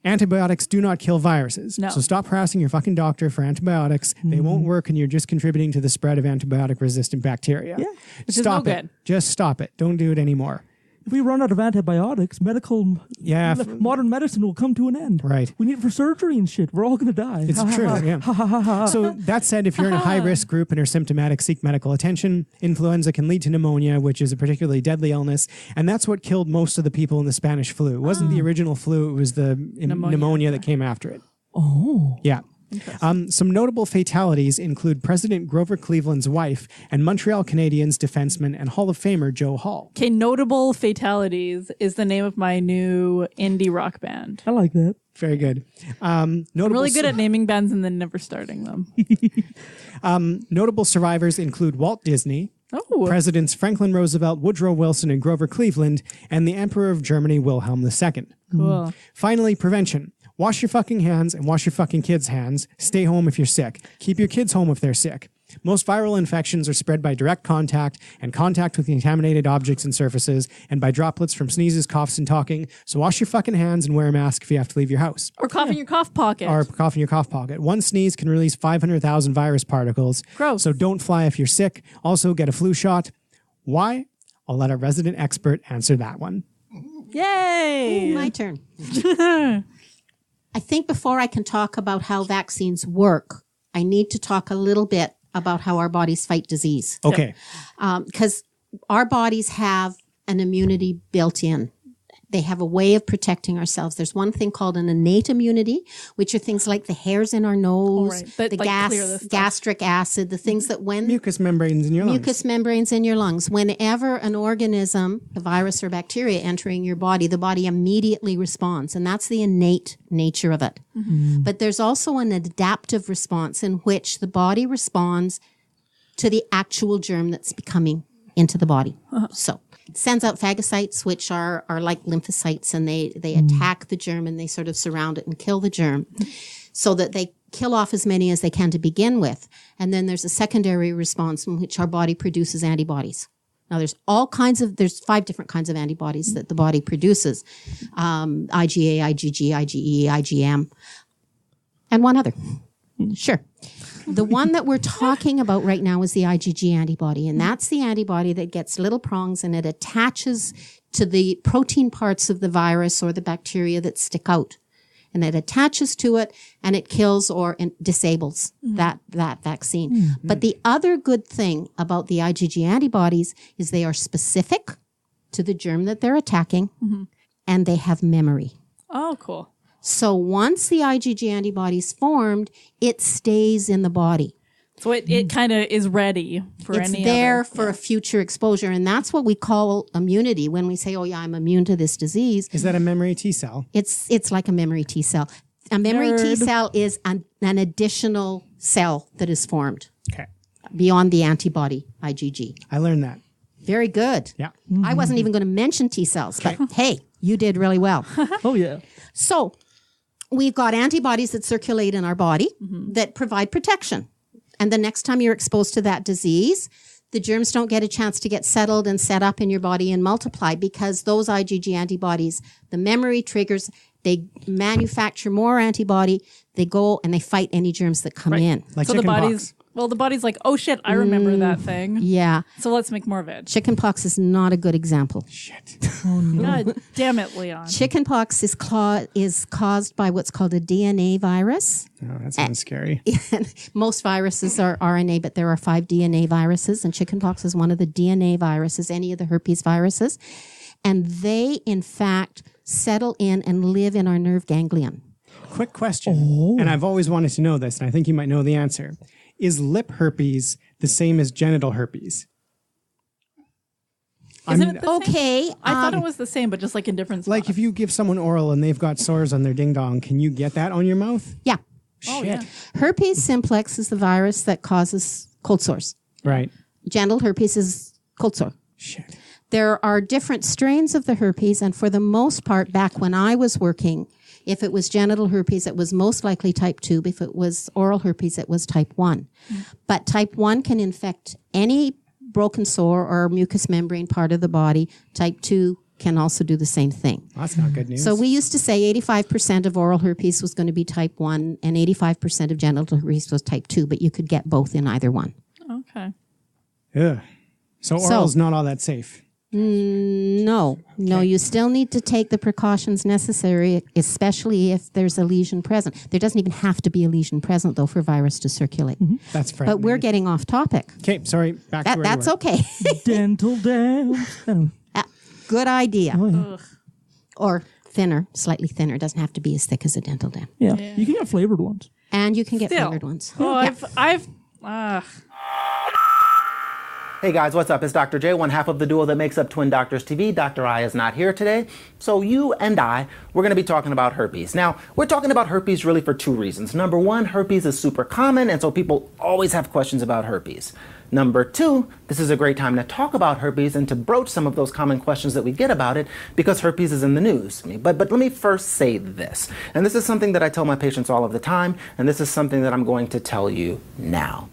Antibiotics do not kill viruses. No. So stop harassing your fucking doctor for antibiotics. They won't work and you're just contributing to the spread of antibiotic resistant bacteria. Yeah. Stop it. Just stop it. Don't do it anymore. If we run out of antibiotics, modern medicine will come to an end. Right. We need it for surgery and shit. We're all going to die. It's true. Yeah. So that said, if you're in a high-risk group and are symptomatic, seek medical attention. Influenza can lead to pneumonia, which is a particularly deadly illness. And that's what killed most of the people in the Spanish flu. It wasn't the original flu. It was the pneumonia that came after it. Oh. Yeah. Some notable fatalities include President Grover Cleveland's wife and Montreal Canadiens defenseman and Hall of Famer Joe Hall. Okay, notable fatalities is the name of my new indie rock band. I like that. Very good. I'm really good at naming bands and then never starting them. Notable survivors include Walt Disney, Presidents Franklin Roosevelt, Woodrow Wilson, and Grover Cleveland, and the Emperor of Germany, Wilhelm II. Cool. Finally, prevention. Wash your fucking hands and wash your fucking kids' hands. Stay home if you're sick. Keep your kids home if they're sick. Most viral infections are spread by direct contact and contact with contaminated objects and surfaces and by droplets from sneezes, coughs, and talking. So wash your fucking hands and wear a mask if you have to leave your house. Or cough in your cough pocket. One sneeze can release 500,000 virus particles. Gross. So don't fly if you're sick. Also, get a flu shot. Why? I'll let our resident expert answer that one. Yay! Ooh, my turn. I think before I can talk about how vaccines work, I need to talk a little bit about how our bodies fight disease. Okay. Because our bodies have an immunity built in. They have a way of protecting ourselves. There's one thing called an innate immunity, which are things like the hairs in our nose, the gastric acid, the things that when... Mucous membranes in your lungs. Whenever an organism, a virus or bacteria entering your body, the body immediately responds. And that's the innate nature of it. Mm-hmm. But there's also an adaptive response in which the body responds to the actual germ that's becoming into the body. So it sends out phagocytes, which are like lymphocytes, and they attack the germ and they sort of surround it and kill the germ so that they kill off as many as they can to begin with. And then there's a secondary response in which our body produces antibodies. Now there's 5 different kinds of antibodies that the body produces. IgA, IgG, IgE, IgM, and one other. Sure. The one that we're talking about right now is the IgG antibody, and that's the antibody that gets little prongs and it attaches to the protein parts of the virus or the bacteria that stick out. And it attaches to it and it kills or disables that vaccine. Mm-hmm. But the other good thing about the IgG antibodies is they are specific to the germ that they're attacking and they have memory. Oh, cool. So once the IgG antibodies formed, it stays in the body. So it kind of is ready for it's any there other, for a future exposure. And that's what we call immunity when we say, oh, yeah, I'm immune to this disease. Is that a memory T cell? It's like a memory T cell. A memory T cell is an additional cell that is formed. Okay. Beyond the antibody IgG. I learned that. Very good. Yeah. I wasn't even going to mention T cells, but hey, you did really well. Oh, yeah. So we've got antibodies that circulate in our body that provide protection. And the next time you're exposed to that disease, the germs don't get a chance to get settled and set up in your body and multiply because those IgG antibodies, the memory triggers, they manufacture more antibody, they go and they fight any germs that come in. Like so the body's like, oh shit, I remember that thing. Yeah. So let's make more of it. Chickenpox is not a good example. Shit. Oh, no. God damn it, Leon. Chickenpox is caused by what's called a DNA virus. Oh, that sounds scary. Most viruses are RNA, but there are 5 DNA viruses, and chickenpox is one of the DNA viruses, any of the herpes viruses. And they, in fact, settle in and live in our nerve ganglion. Quick question, and I've always wanted to know this, and I think you might know the answer. Is lip herpes the same as genital herpes? Isn't it the same? Okay. I thought it was the same, but just like in different spots. Like if you give someone oral and they've got sores on their ding dong, can you get that on your mouth? Yeah. Oh, Shit. yeah. Herpes simplex is the virus that causes cold sores. Right. Genital herpes is cold sore. Shit. There are different strains of the herpes, and for the most part, back when I was working, if it was genital herpes, it was most likely type 2. If it was oral herpes, it was type 1. But type 1 can infect any broken sore or mucous membrane part of the body. Type 2 can also do the same thing. Well, that's not good news. So we used to say 85% of oral herpes was going to be type 1 and 85% of genital herpes was type 2, but you could get both in either one. Okay. Ugh. So oral's not all that safe. No, you still need to take the precautions necessary, especially if there's a lesion present. There doesn't even have to be a lesion present, though, for virus to circulate. That's frightening. But we're getting off topic. Okay, sorry. Back to where That's you were. okay. Dental dam. Good idea. Oh, yeah. Or thinner, slightly thinner. It doesn't have to be as thick as a dental dam. Yeah. You can get flavored ones. And you can get Still. flavored ones. Oh, Yeah. Hey guys, what's up? It's Dr. J, one half of the duo that makes up Twin Doctors TV. Dr. I is not here today, so you and we're going to be talking about herpes. Now, we're talking about herpes really for 2 reasons. Number 1, herpes is super common, and so people always have questions about herpes. Number 2, this is a great time to talk about herpes and to broach some of those common questions that we get about it because herpes is in the news. But let me first say this, and this is something that I tell my patients all of the time, and this is something that I'm going to tell you now.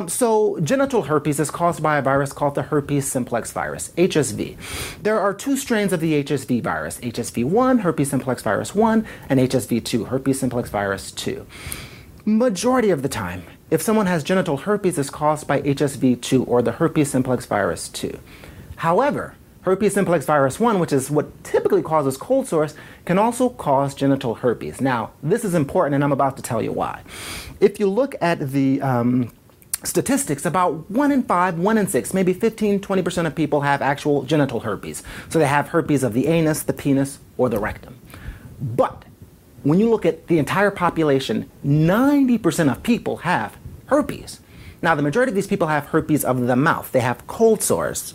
So genital herpes is caused by a virus called the herpes simplex virus, HSV. There are 2 strains of the HSV virus, HSV1, herpes simplex virus 1, and HSV2, herpes simplex virus 2. Majority of the time, if someone has genital herpes, it's caused by HSV2 or the herpes simplex virus 2. However, herpes simplex virus 1, which is what typically causes cold sores, can also cause genital herpes. Now, this is important, and I'm about to tell you why. If you look at the statistics, about 1 in 5, 1 in 6, maybe 15, 20% of people have actual genital herpes. So they have herpes of the anus, the penis, or the rectum. But when you look at the entire population, 90% of people have herpes. Now, the majority of these people have herpes of the mouth. They have cold sores.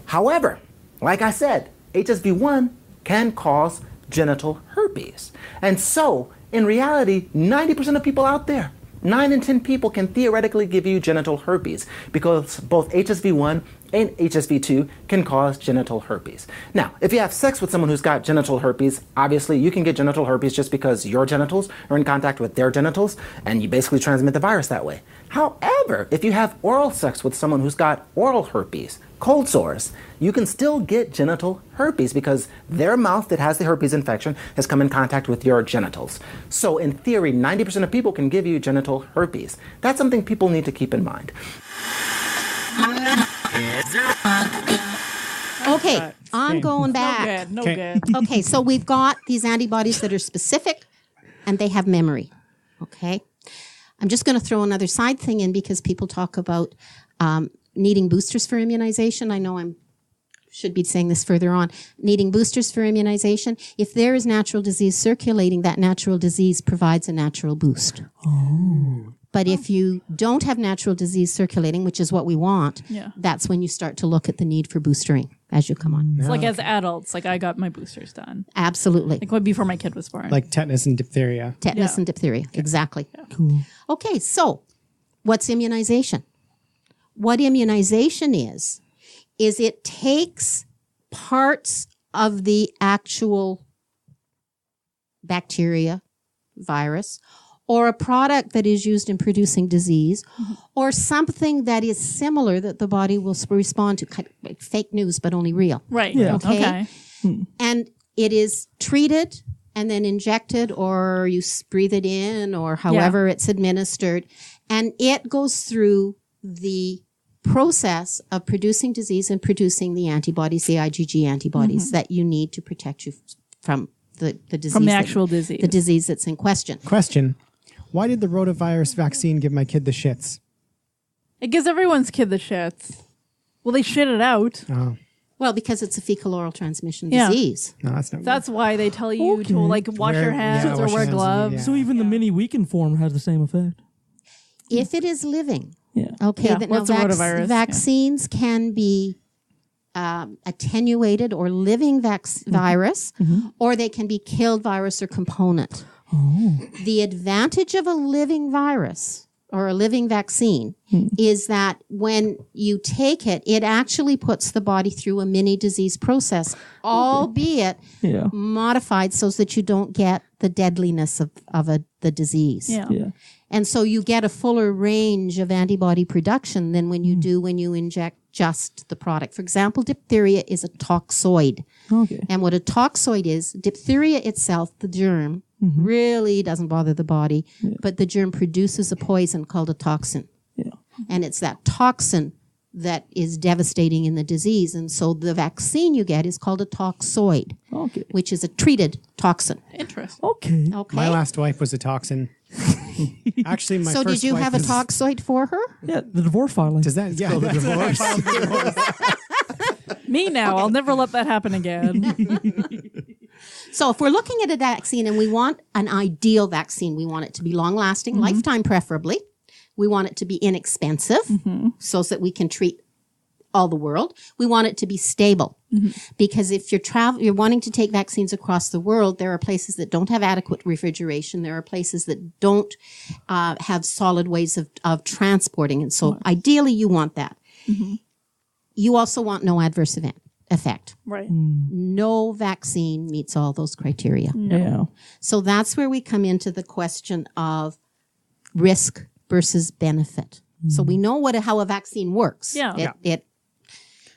However, like I said, HSV1 can cause genital herpes. And so, in reality, 90% of people out there, 9 in 10 people can theoretically give you genital herpes because both HSV1 and HSV2 can cause genital herpes. Now, if you have sex with someone who's got genital herpes, obviously you can get genital herpes just because your genitals are in contact with their genitals and you basically transmit the virus that way. However, if you have oral sex with someone who's got oral herpes, cold sores, you can still get genital herpes because their mouth that has the herpes infection has come in contact with your genitals. So in theory, 90% of people can give you genital herpes. That's something people need to keep in mind. Okay, I'm going back. No good. Okay, so we've got these antibodies that are specific and they have memory. Okay. I'm just going to throw another side thing in because people talk about needing boosters for immunization. I know I'm should be saying this further on, needing boosters for immunization. If there is natural disease circulating, that natural disease provides a natural boost. Oh. But if you don't have natural disease circulating, which is what we want, that's when you start to look at the need for boostering as you come on. It's like as adults, like I got my boosters done. Absolutely. Like before my kid was born. Like tetanus and diphtheria. Tetanus and diphtheria, exactly. Yeah. Cool. Okay, so what's immunization? What immunization is it takes parts of the actual bacteria, virus, or a product that is used in producing disease, or something that is similar that the body will respond to, kind of like fake news, but only real. Right. Yeah. Okay. And it is treated and then injected, or you breathe it in, or however it's administered. And it goes through the process of producing disease and producing the antibodies, the IgG antibodies that you need to protect you from the disease. From the actual disease. The disease that's in question. Question. Why did the rotavirus vaccine give my kid the shits? It gives everyone's kid the shits. Well, they shit it out. Oh. Well, because it's a fecal oral transmission disease. No, that's not That's why they tell you to like wash your hands or wear gloves. So even the mini weakened form has the same effect. If it is living. Yeah. Okay. Yeah, Now what's a rotavirus? vaccines can be attenuated or living virus, or they can be killed virus or component. Oh. The advantage of a living virus or a living vaccine is that when you take it, it actually puts the body through a mini disease process, albeit modified so that you don't get the deadliness of the disease. Yeah. And so you get a fuller range of antibody production than when you do when you inject just the product. For example, diphtheria is a toxoid. Okay. And what a toxoid is, diphtheria itself, the germ, really doesn't bother the body, but the germ produces a poison called a toxin. Yeah. And it's that toxin that is devastating in the disease. And so the vaccine you get is called a toxoid, which is a treated toxin. Interesting. Okay. My last wife was a toxin. Actually, my so first did you wife have a was- toxoid for her? Yeah, the divorce filing. Does that? Yeah, the that's what I divorce. filed. Me now. I'll never let that happen again. So if we're looking at a vaccine and we want an ideal vaccine, we want it to be long-lasting, lifetime preferably. We want it to be inexpensive so that we can treat all the world. We want it to be stable because if you're wanting to take vaccines across the world, there are places that don't have adequate refrigeration. There are places that don't have solid ways of transporting. And so ideally you want that. You also want no adverse effect. Right. No vaccine meets all those criteria. Yeah. So that's where we come into the question of risk versus benefit. So we know how a vaccine works. Yeah.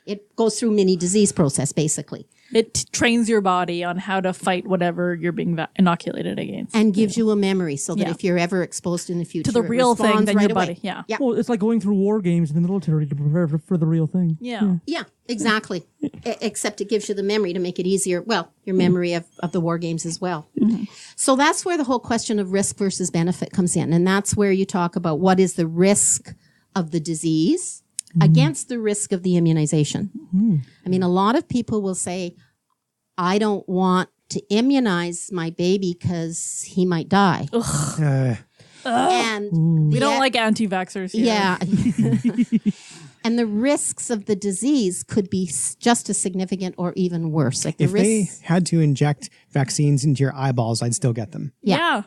It goes through mini disease process, basically. It trains your body on how to fight whatever you're being inoculated against. And gives you a memory so that if you're ever exposed in the future, to the real it responds thing, then right your body. away. Yeah. Yeah. Well, it's like going through war games in the military to prepare for the real thing. Yeah. Yeah, exactly. Except it gives you the memory to make it easier. Well, your memory of the war games as well. So that's where the whole question of risk versus benefit comes in. And that's where you talk about what is the risk of the disease against the risk of the immunization. I mean, a lot of people will say, I don't want to immunize my baby because he might die. And we don't like anti-vaxxers here. Yeah. And the risks of the disease could be just as significant or even worse. Like If they had to inject vaccines into your eyeballs, I'd still get them. Yeah.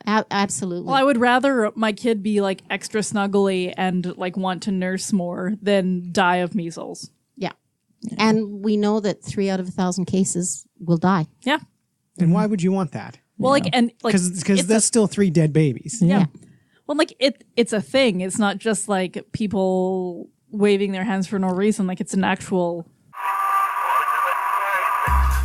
Absolutely. Well, I would rather my kid be like extra snuggly and like want to nurse more than die of measles. Yeah. And we know that 3 out of 1,000 cases will die. Yeah. And why would you want that? Well, Because that's still 3 dead babies. Yeah. Well, like it's a thing. It's not just like people waving their hands for no reason. Like it's an actual.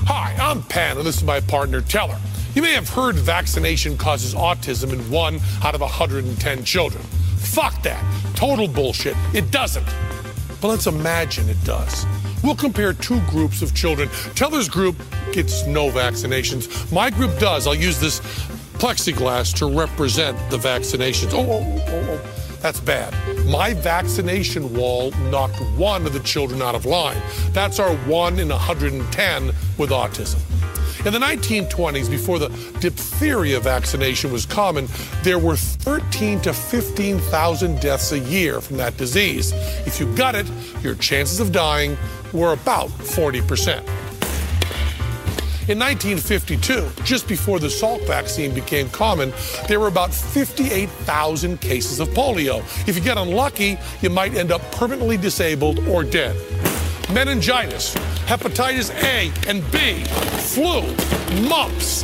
Hi, I'm Pan, and this is my partner, Teller. You may have heard vaccination causes autism in 1 out of 110 children. Fuck that. Total bullshit. It doesn't. But let's imagine it does. We'll compare 2 groups of children. Teller's group gets no vaccinations. My group does. I'll use this plexiglass to represent the vaccinations. Oh. That's bad. My vaccination wall knocked one of the children out of line. That's our 1 in 110 with autism. In the 1920s, before the diphtheria vaccination was common, there were 13 to 15,000 deaths a year from that disease. If you got it, your chances of dying were about 40%. In 1952, just before the Salk vaccine became common, there were about 58,000 cases of polio. If you get unlucky, you might end up permanently disabled or dead. Meningitis, hepatitis A and B, flu, mumps,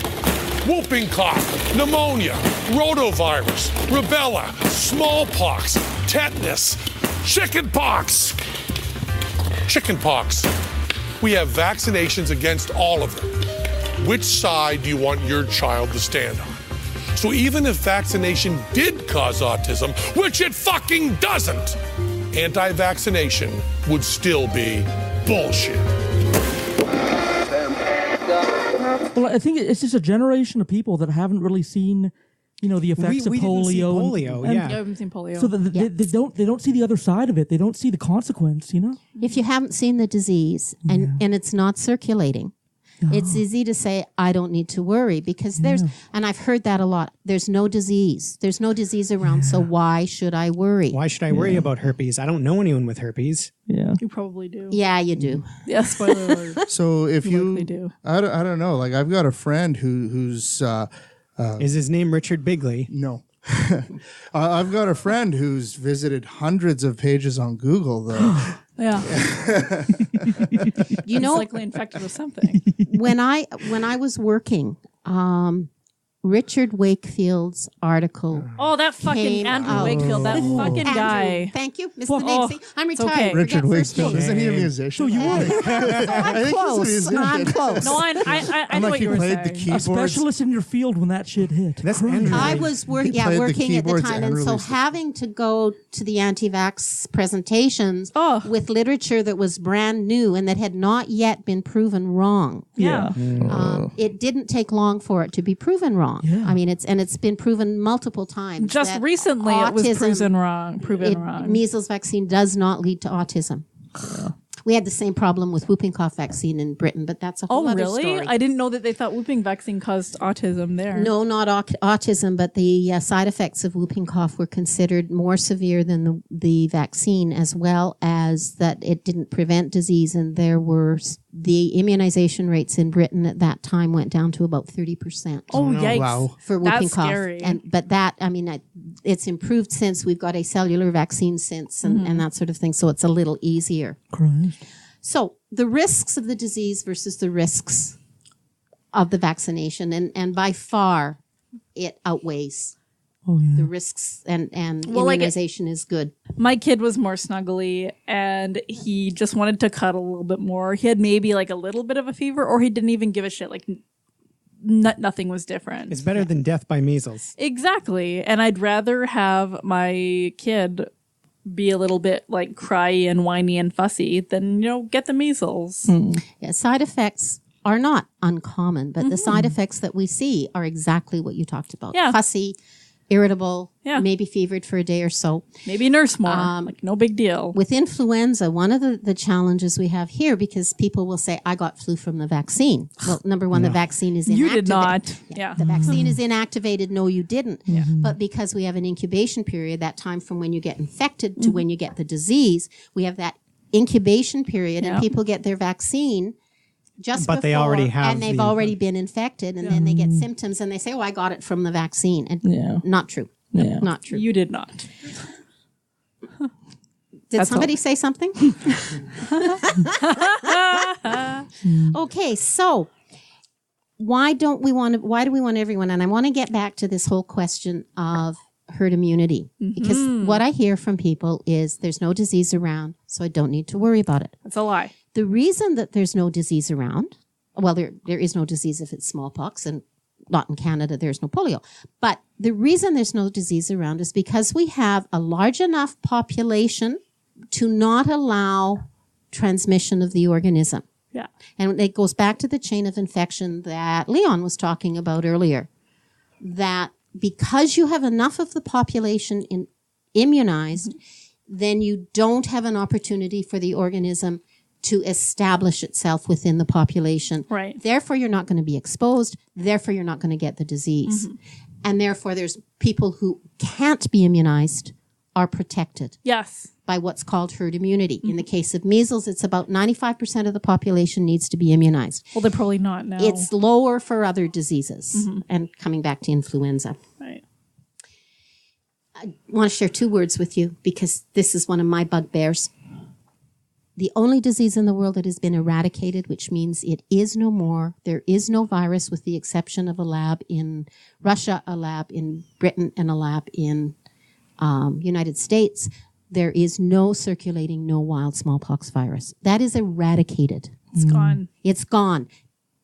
whooping cough, pneumonia, rotavirus, rubella, smallpox, tetanus, chickenpox. Chickenpox. We have vaccinations against all of them. Which side do you want your child to stand on? So even if vaccination did cause autism, which it fucking doesn't, anti-vaccination would still be bullshit. Well, I think it's just a generation of people that haven't really seen, the effects of polio. Didn't see polio, I haven't seen polio. So they don't see the other side of it. They don't see the consequence, If you haven't seen the disease and it's not circulating, it's easy to say, I don't need to worry because and I've heard that a lot, there's no disease. There's no disease around, so why should I worry? Why should I worry about herpes? I don't know anyone with herpes. Yeah. You probably do. Yeah, you do. Yeah, spoiler alert. So if likely do. I don't know. Like I've got a friend who's is his name Richard Bigley? No. I've got a friend who's visited hundreds of pages on Google, though. Yeah. You know, likely infected with something. When I was working, Richard Wakefield's article. Oh, that fucking Andrew Wakefield, that fucking guy. Thank you, Mr. Nancy. I'm retired. Okay. Richard Wakefield, isn't he a musician? So you I'm close. I'm close. No, I know what you were saying. A specialist in your field when that shit hit. That's Andrew. I was working at the time, and so having to go to the anti-vax presentations with literature that was brand new and that had not yet been proven wrong. Yeah. It didn't take long for it to be proven wrong. Yeah. I mean, it's been proven multiple times. Just recently, it was proven wrong. Measles vaccine does not lead to autism. We had the same problem with whooping cough vaccine in Britain, but that's a whole other story. I didn't know that they thought whooping vaccine caused autism there. No, not autism, but the side effects of whooping cough were considered more severe than the vaccine, as well as that it didn't prevent disease, and the immunization rates in Britain at that time went down to about 30%. Oh, yikes. Wow. For whooping That's cough. scary. But that, I mean, it's improved since. We've got a cellular vaccine since and that sort of thing, so it's a little easier. Christ. So the risks of the disease versus the risks of the vaccination, and by far it outweighs the risks, and immunization is good. My kid was more snuggly and he just wanted to cuddle a little bit more. He had maybe like a little bit of a fever, or he didn't even give a shit. Like nothing was different. It's better than death by measles. Exactly. And I'd rather have my kid be a little bit like cryy and whiny and fussy than, get the measles. Yeah, side effects are not uncommon, but the side effects that we see are exactly what you talked about. Yeah. Fussy, irritable, maybe fevered for a day or so. Maybe nurse more, like no big deal. With influenza, one of the challenges we have here, because people will say, I got flu from the vaccine. Well, number one, the vaccine is inactivated. You did not. Yeah. The vaccine is inactivated. No, you didn't. Yeah. But because we have an incubation period, that time from when you get infected to when you get the disease, we have that incubation period, and people get their vaccine just but before, they already have, and they've already been infected, and then they get symptoms, and they say, "Oh, I got it from the vaccine." And not true. Yeah. Not true. You did not. Did somebody say something? Okay, so why do we want everyone? And I want to get back to this whole question of herd immunity, because what I hear from people is there's no disease around, so I don't need to worry about it. That's a lie. The reason that there's no disease around, well, there is no disease if it's smallpox, and not in Canada, there's no polio. But the reason there's no disease around is because we have a large enough population to not allow transmission of the organism. Yeah. And it goes back to the chain of infection that Leon was talking about earlier, that because you have enough of the population immunized, then you don't have an opportunity for the organism to establish itself within the population. Right. Therefore, you're not going to be exposed. Therefore, you're not going to get the disease. And therefore, there's people who can't be immunized are protected. Yes. By what's called herd immunity. In the case of measles, it's about 95% of the population needs to be immunized. Well, they're probably not now. It's lower for other diseases. And coming back to influenza. Right. I want to share 2 words with you because this is one of my bugbears. The only disease in the world that has been eradicated, which means it is no more. There is no virus with the exception of a lab in Russia, a lab in Britain, and a lab in United States. There is no circulating, no wild smallpox virus. That is eradicated. It's gone. It's gone.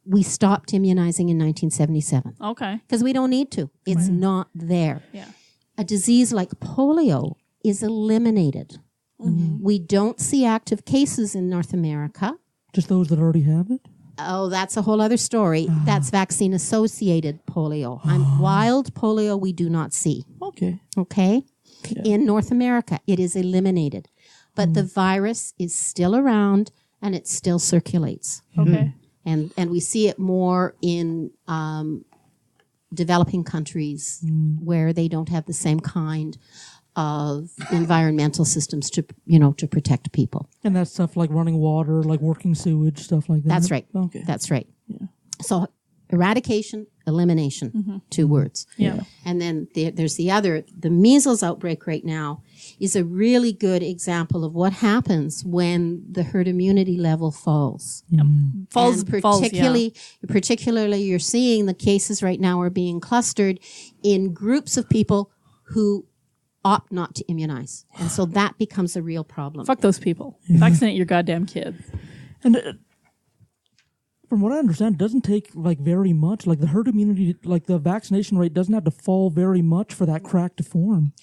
We stopped immunizing in 1977. Okay. Because we don't need to. It's not there. Yeah. A disease like polio is eliminated. We don't see active cases in North America. Just those that already have it? Oh, that's a whole other story. That's vaccine-associated polio. Wild polio we do not see. Okay. Okay? Yeah. In North America, it is eliminated. But the virus is still around and it still circulates. Okay. And we see it more in developing countries where they don't have the same kind of environmental systems to protect people. And that's stuff like running water, like working sewage, stuff like that? That's right. Okay. That's right. Yeah. So eradication, elimination, 2 words. Yeah. And then there's the measles outbreak right now is a really good example of what happens when the herd immunity level falls. Falls, particularly you're seeing the cases right now are being clustered in groups of people who opt not to immunize. And so that becomes a real problem. Fuck those people. Vaccinate your goddamn kids. And from what I understand, it doesn't take like very much. Like the herd immunity, like the vaccination rate doesn't have to fall very much for that crack to form.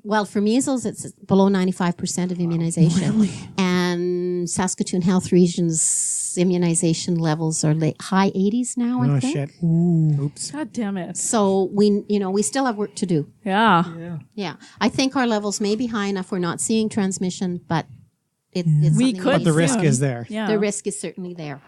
Well, for measles, it's below 95% of immunization. Really? And Saskatoon Health Region's immunization levels are high 80s now, I think. Shit. Oops. God damn it. So we still have work to do. Yeah. Yeah. I think our levels may be high enough. We're not seeing transmission, but it's we something could. But the risk soon. is there. Yeah. The risk is certainly there.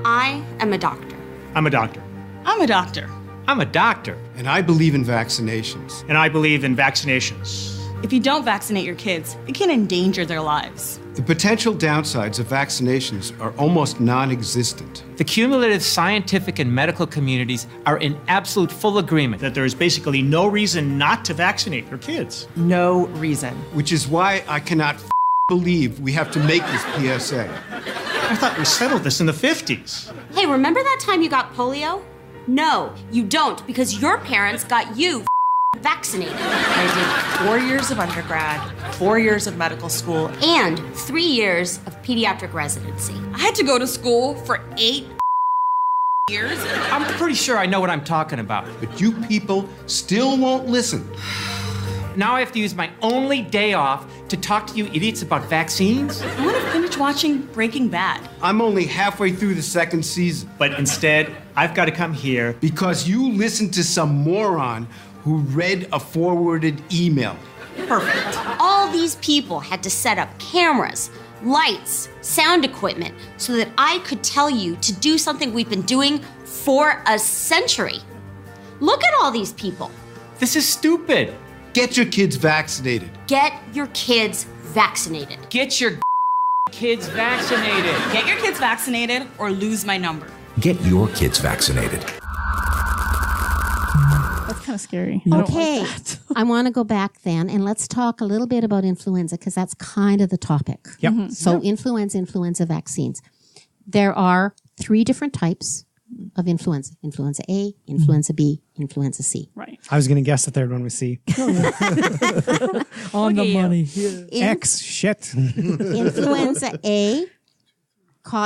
I am a doctor. I'm a doctor. I'm a doctor. I'm a doctor. And I believe in vaccinations. And I believe in vaccinations. If you don't vaccinate your kids, it can endanger their lives. The potential downsides of vaccinations are almost non-existent. The cumulative scientific and medical communities are in absolute full agreement that there is basically no reason not to vaccinate your kids. No reason. Which is why I cannot believe we have to make this PSA. I thought we settled this in the 50s. Hey, remember that time you got polio? No, you don't, because your parents got you vaccinated. I did 4 years of undergrad, 4 years of medical school, and 3 years of pediatric residency. I had to go to school for 8 years. I'm pretty sure I know what I'm talking about. But you people still won't listen. Now I have to use my only day off to talk to you idiots about vaccines? I want to finish watching Breaking Bad. I'm only halfway through the 2nd season. But instead, I've got to come here because you listened to some moron who read a forwarded email. Perfect. All these people had to set up cameras, lights, sound equipment, so that I could tell you to do something we've been doing for a century. Look at all these people. This is stupid. Get your kids vaccinated. Get your kids vaccinated. Get your kids vaccinated. Get your kids vaccinated or lose my number. Get your kids vaccinated. That's kind of scary. Okay. I want to go back then and let's talk a little bit about influenza because that's kind of the topic. Yep. So influenza vaccines. There are 3 different types of influenza. Influenza A, influenza B, influenza C. Right. I was going to guess the third one was C. On the money. Yeah. X, shit. Influenza A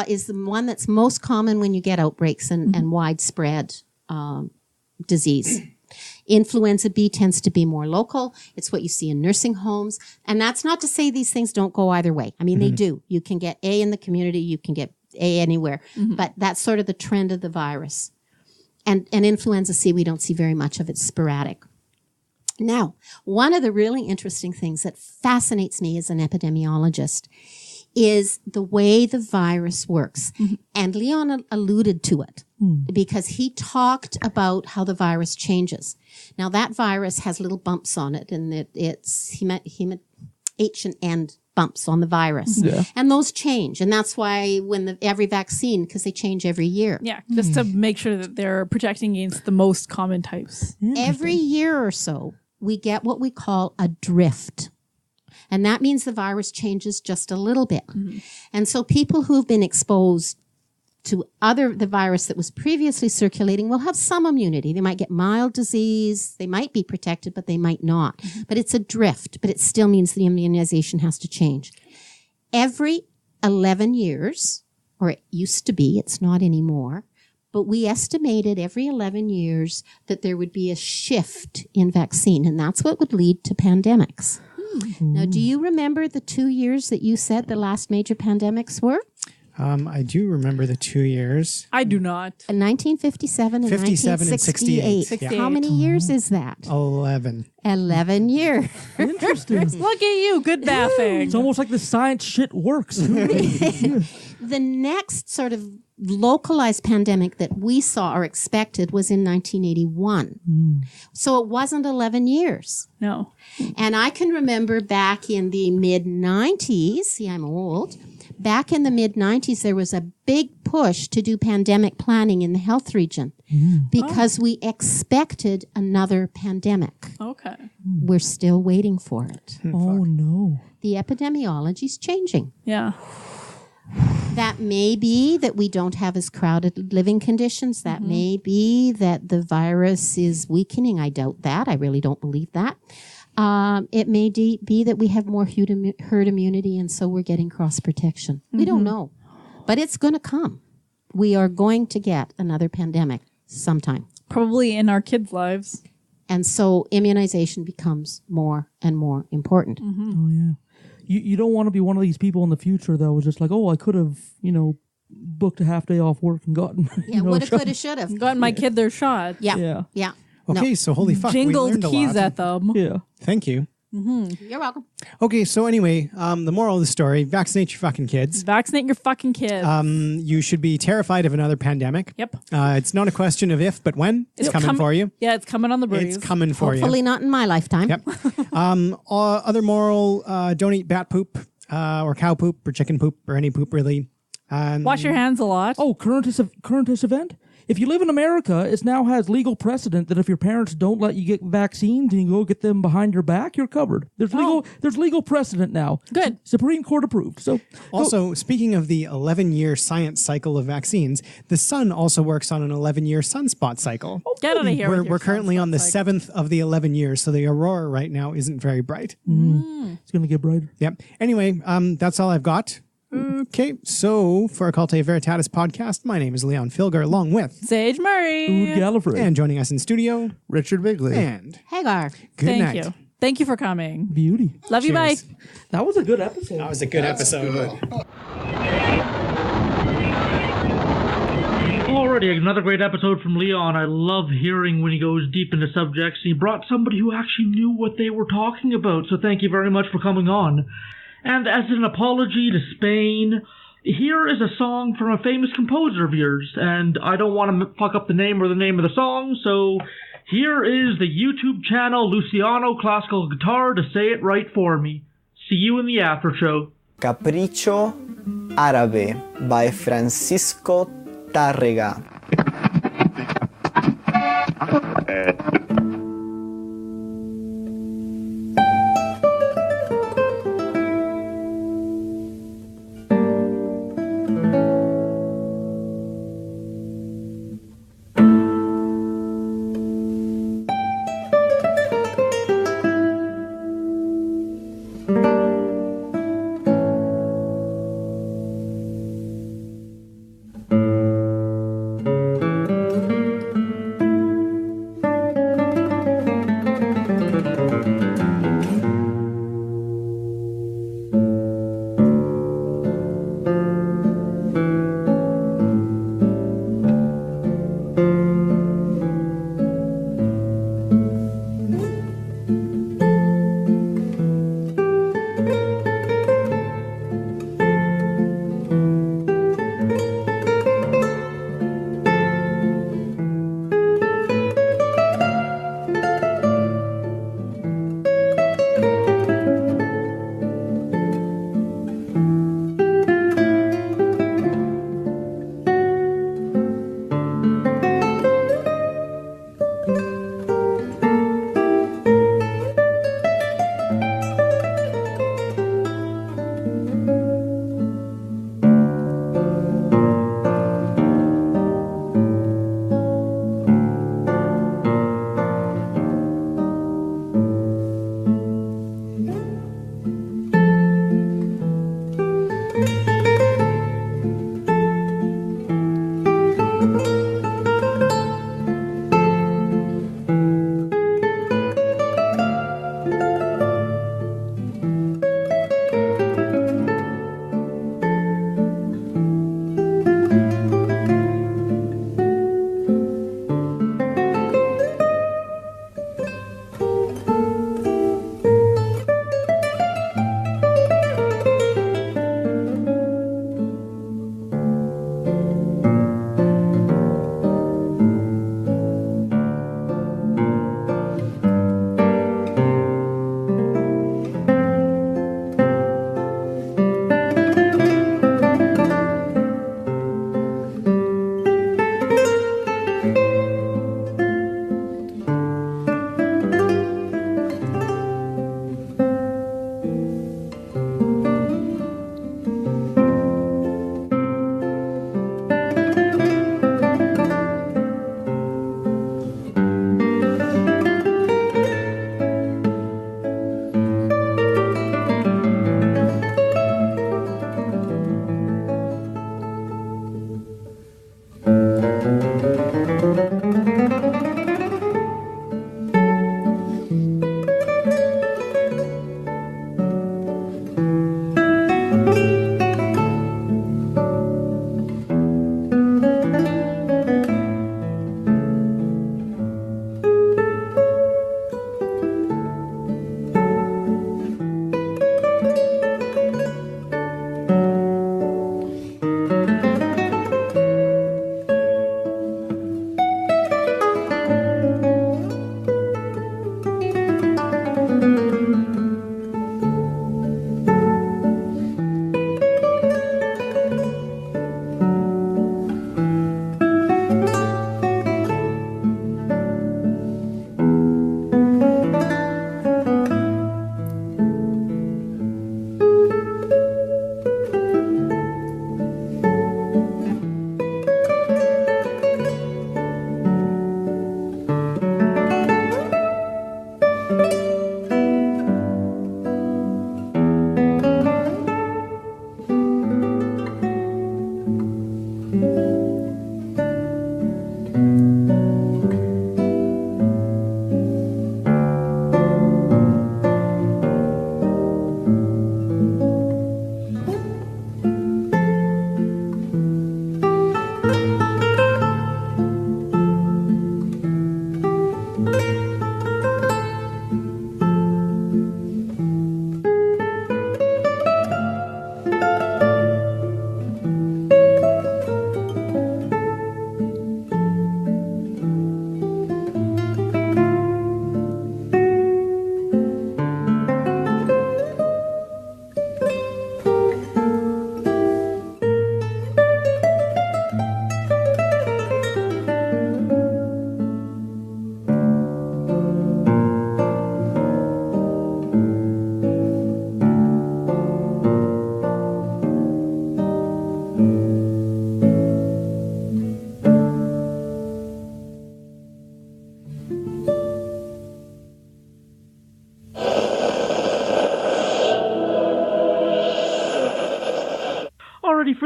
is the one that's most common when you get outbreaks and widespread disease. Influenza B tends to be more local. It's what you see in nursing homes. And that's not to say these things don't go either way. I mean, they do. You can get A in the community. You can get A anywhere. But that's sort of the trend of the virus. And influenza C, we don't see very much of. It's sporadic. Now, one of the really interesting things that fascinates me as an epidemiologist is the way the virus works. And Leon alluded to it because he talked about how the virus changes. Now, that virus has little bumps on it, and it's H and N bumps on the virus. Yeah. And those change. And that's why when every vaccine, because they change every year. Yeah, just to make sure that they're protecting against the most common types. Every year or so, we get what we call a drift. And that means the virus changes just a little bit. And so people who've been exposed to the virus that was previously circulating will have some immunity. They might get mild disease. They might be protected, but they might not. But it's a drift, but it still means the immunization has to change. Every 11 years, or it used to be, it's not anymore, but we estimated every 11 years that there would be a shift in vaccine, and that's what would lead to pandemics. Now, do you remember the 2 years that you said the last major pandemics were? I do remember the 2 years. I do not. 1957 and 57 and 68. 68. How many years is that? 11. 11 years. Interesting. Look at you. Good mathing. It's almost like the science shit works. The next sort of localized pandemic that we saw or expected was in 1981. So it wasn't 11 years. No. And I can remember back in the mid-90s, see, I'm old. Back in the mid-90s, there was a big push to do pandemic planning in the health region because we expected another pandemic. Okay. We're still waiting for it. Oh, no. The epidemiology's changing. Yeah. That may be that we don't have as crowded living conditions. That may be that the virus is weakening. I doubt that. I really don't believe that. It may be that we have more herd immunity, and so we're getting cross protection. We don't know, but it's going to come. We are going to get another pandemic sometime. Probably in our kids' lives. And so immunization becomes more and more important. Oh, yeah. You don't want to be one of these people in the future, though, who's just like, oh, I could have, booked a half day off work and gotten, Yeah, woulda, coulda, shoulda. Gotten my kid their shot. Yeah. Okay, so holy fuck, Jingle we learned the a keys lot. at them. Yeah. Thank you. You're welcome. Okay, so anyway, the moral of the story, vaccinate your fucking kids. Vaccinate your fucking kids. You should be terrified of another pandemic. Yep. It's not a question of if, but when. It's coming for you. Yeah, it's coming on the breeze. It's coming for you. Hopefully not in my lifetime. Yep. Other moral, don't eat bat poop or cow poop or chicken poop or any poop really. Wash your hands a lot. Oh, current event? If you live in America, it now has legal precedent that if your parents don't let you get vaccines and you go get them behind your back, you're covered. There's legal precedent now. Good. Supreme Court approved. So also, speaking of the 11-year science cycle of vaccines, the sun also works on an 11-year sunspot cycle. Get out of here. We're currently on the 7th of the 11 years, so the aurora right now isn't very bright. It's going to get brighter. Yep. Anyway, that's all I've got. Okay, so for Occultae Veritatis podcast, my name is Leon Filger, along with Sage Murray. Ood Gallifrey. And joining us in studio, Richard Bigley. And Hagar. Good Thank night. you. Thank you for coming. Beauty. Love you. Bye. Cheers. That was a good episode. That was a good episode. Alrighty, another great episode from Leon. I love hearing when he goes deep into subjects. He brought somebody who actually knew what they were talking about, so thank you very much for coming on. And as an apology to Spain, here is a song from a famous composer of yours, and I don't want to fuck up the name or the name of the song, so here is the YouTube channel Luciano Classical Guitar to say it right for me. See you in the after show. Capriccio Árabe by Francisco Tárrega.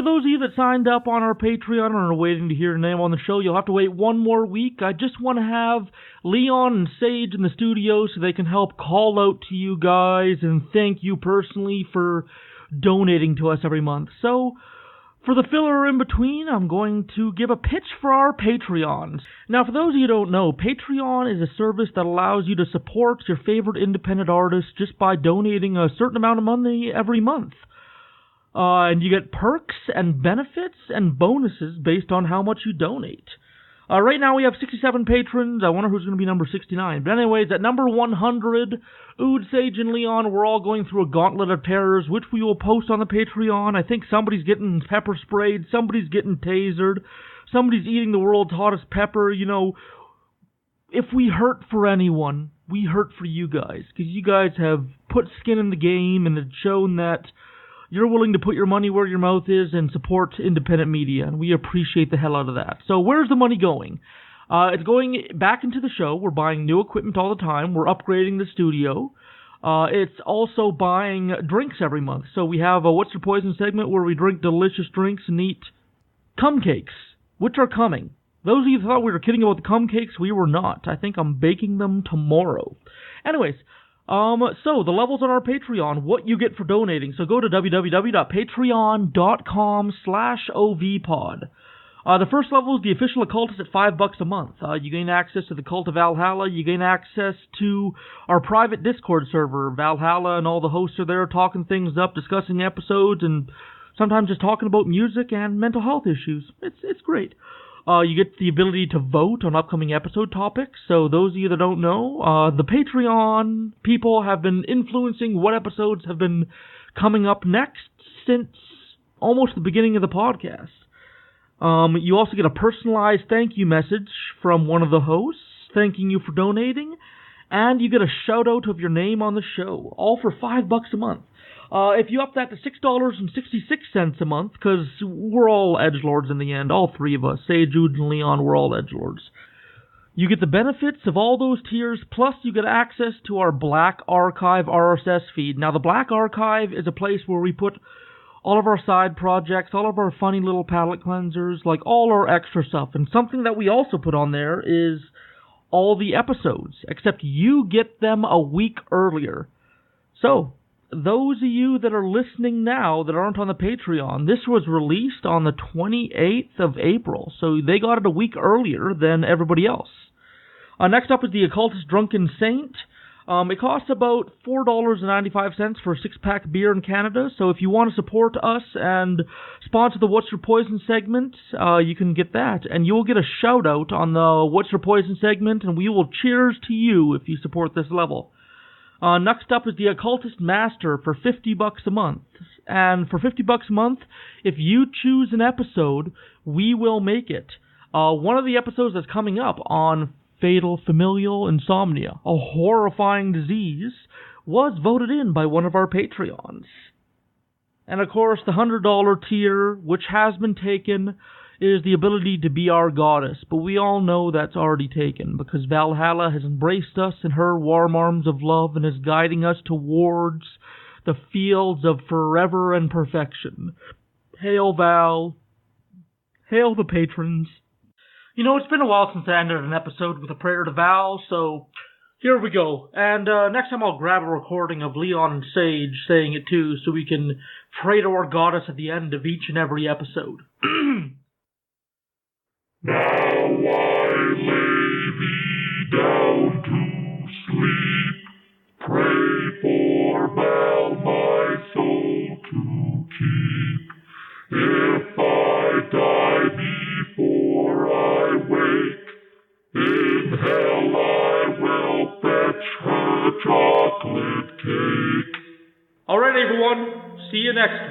for those of you that signed up on our Patreon and are waiting to hear your name on the show, you'll have to wait one more week. I just want to have Leon and Sage in the studio so they can help call out to you guys and thank you personally for donating to us every month. So, for the filler in between, I'm going to give a pitch for our Patreons. Now, for those of you who don't know, Patreon is a service that allows you to support your favorite independent artists just by donating a certain amount of money every month. And you get perks and benefits and bonuses based on how much you donate. Right now we have 67 patrons. I wonder who's going to be number 69. But anyways, at number 100, Ood, Sage, and Leon, we're all going through a gauntlet of terrors, which we will post on the Patreon. I think somebody's getting pepper sprayed, somebody's getting tasered, somebody's eating the world's hottest pepper. You know, if we hurt for anyone, we hurt for you guys, because you guys have put skin in the game and have shown that you're willing to put your money where your mouth is and support independent media, and we appreciate the hell out of that. So where's the money going? It's going back into the show. We're buying new equipment all the time. We're upgrading the studio. It's also buying drinks every month. So we have a What's Your Poison segment where we drink delicious drinks and eat cum cakes, which are coming. Those of you who thought we were kidding about the cum cakes, we were not. I think I'm baking them tomorrow. Anyways, so the levels on our Patreon, what you get for donating. So go to www.patreon.com/ovpod. The first level is the official occultist at $5 a month. You gain access to the Cult of Valhalla. You gain access to our private Discord server, Valhalla, and all the hosts are there talking things up, discussing episodes, and sometimes just talking about music and mental health issues. It's great. You get the ability to vote on upcoming episode topics. So those of you that don't know, the Patreon people have been influencing what episodes have been coming up next since almost the beginning of the podcast. You also get a personalized thank you message from one of the hosts thanking you for donating, and you get a shout out of your name on the show, all for $5 a month. If you up that to $6.66 a month, because we're all edgelords in the end, all three of us, Sage, Jude, and Leon, we're all edgelords. You get the benefits of all those tiers, plus you get access to our Black Archive RSS feed. Now, the Black Archive is a place where we put all of our side projects, all of our funny little palate cleansers, like all our extra stuff. And something that we also put on there is all the episodes, except you get them a week earlier. So, those of you that are listening now that aren't on the Patreon, this was released on the 28th of April, so they got it a week earlier than everybody else. Next up is the Occultist Drunken Saint. It costs about $4.95 for a 6-pack beer in Canada, so if you want to support us and sponsor the What's Your Poison segment, you can get that, and you will get a shout-out on the What's Your Poison segment, and we will cheers to you if you support this level. Next up is the Occultist Master for $50 a month. And for $50 a month, if you choose an episode, we will make it. One of the episodes that's coming up on fatal familial insomnia, a horrifying disease, was voted in by one of our Patreons. And of course, the $100 tier, which has been taken, is the ability to be our goddess, but we all know that's already taken, because Valhalla has embraced us in her warm arms of love and is guiding us towards the fields of forever and perfection. Hail Val. Hail the patrons. You know, it's been a while since I ended an episode with a prayer to Val, so here we go. And next time I'll grab a recording of Leon and Sage saying it too, so we can pray to our goddess at the end of each and every episode. Now I lay thee down to sleep. Pray for Val my soul to keep. If I die before I wake, in hell I will fetch her chocolate cake. Alright everyone, see you next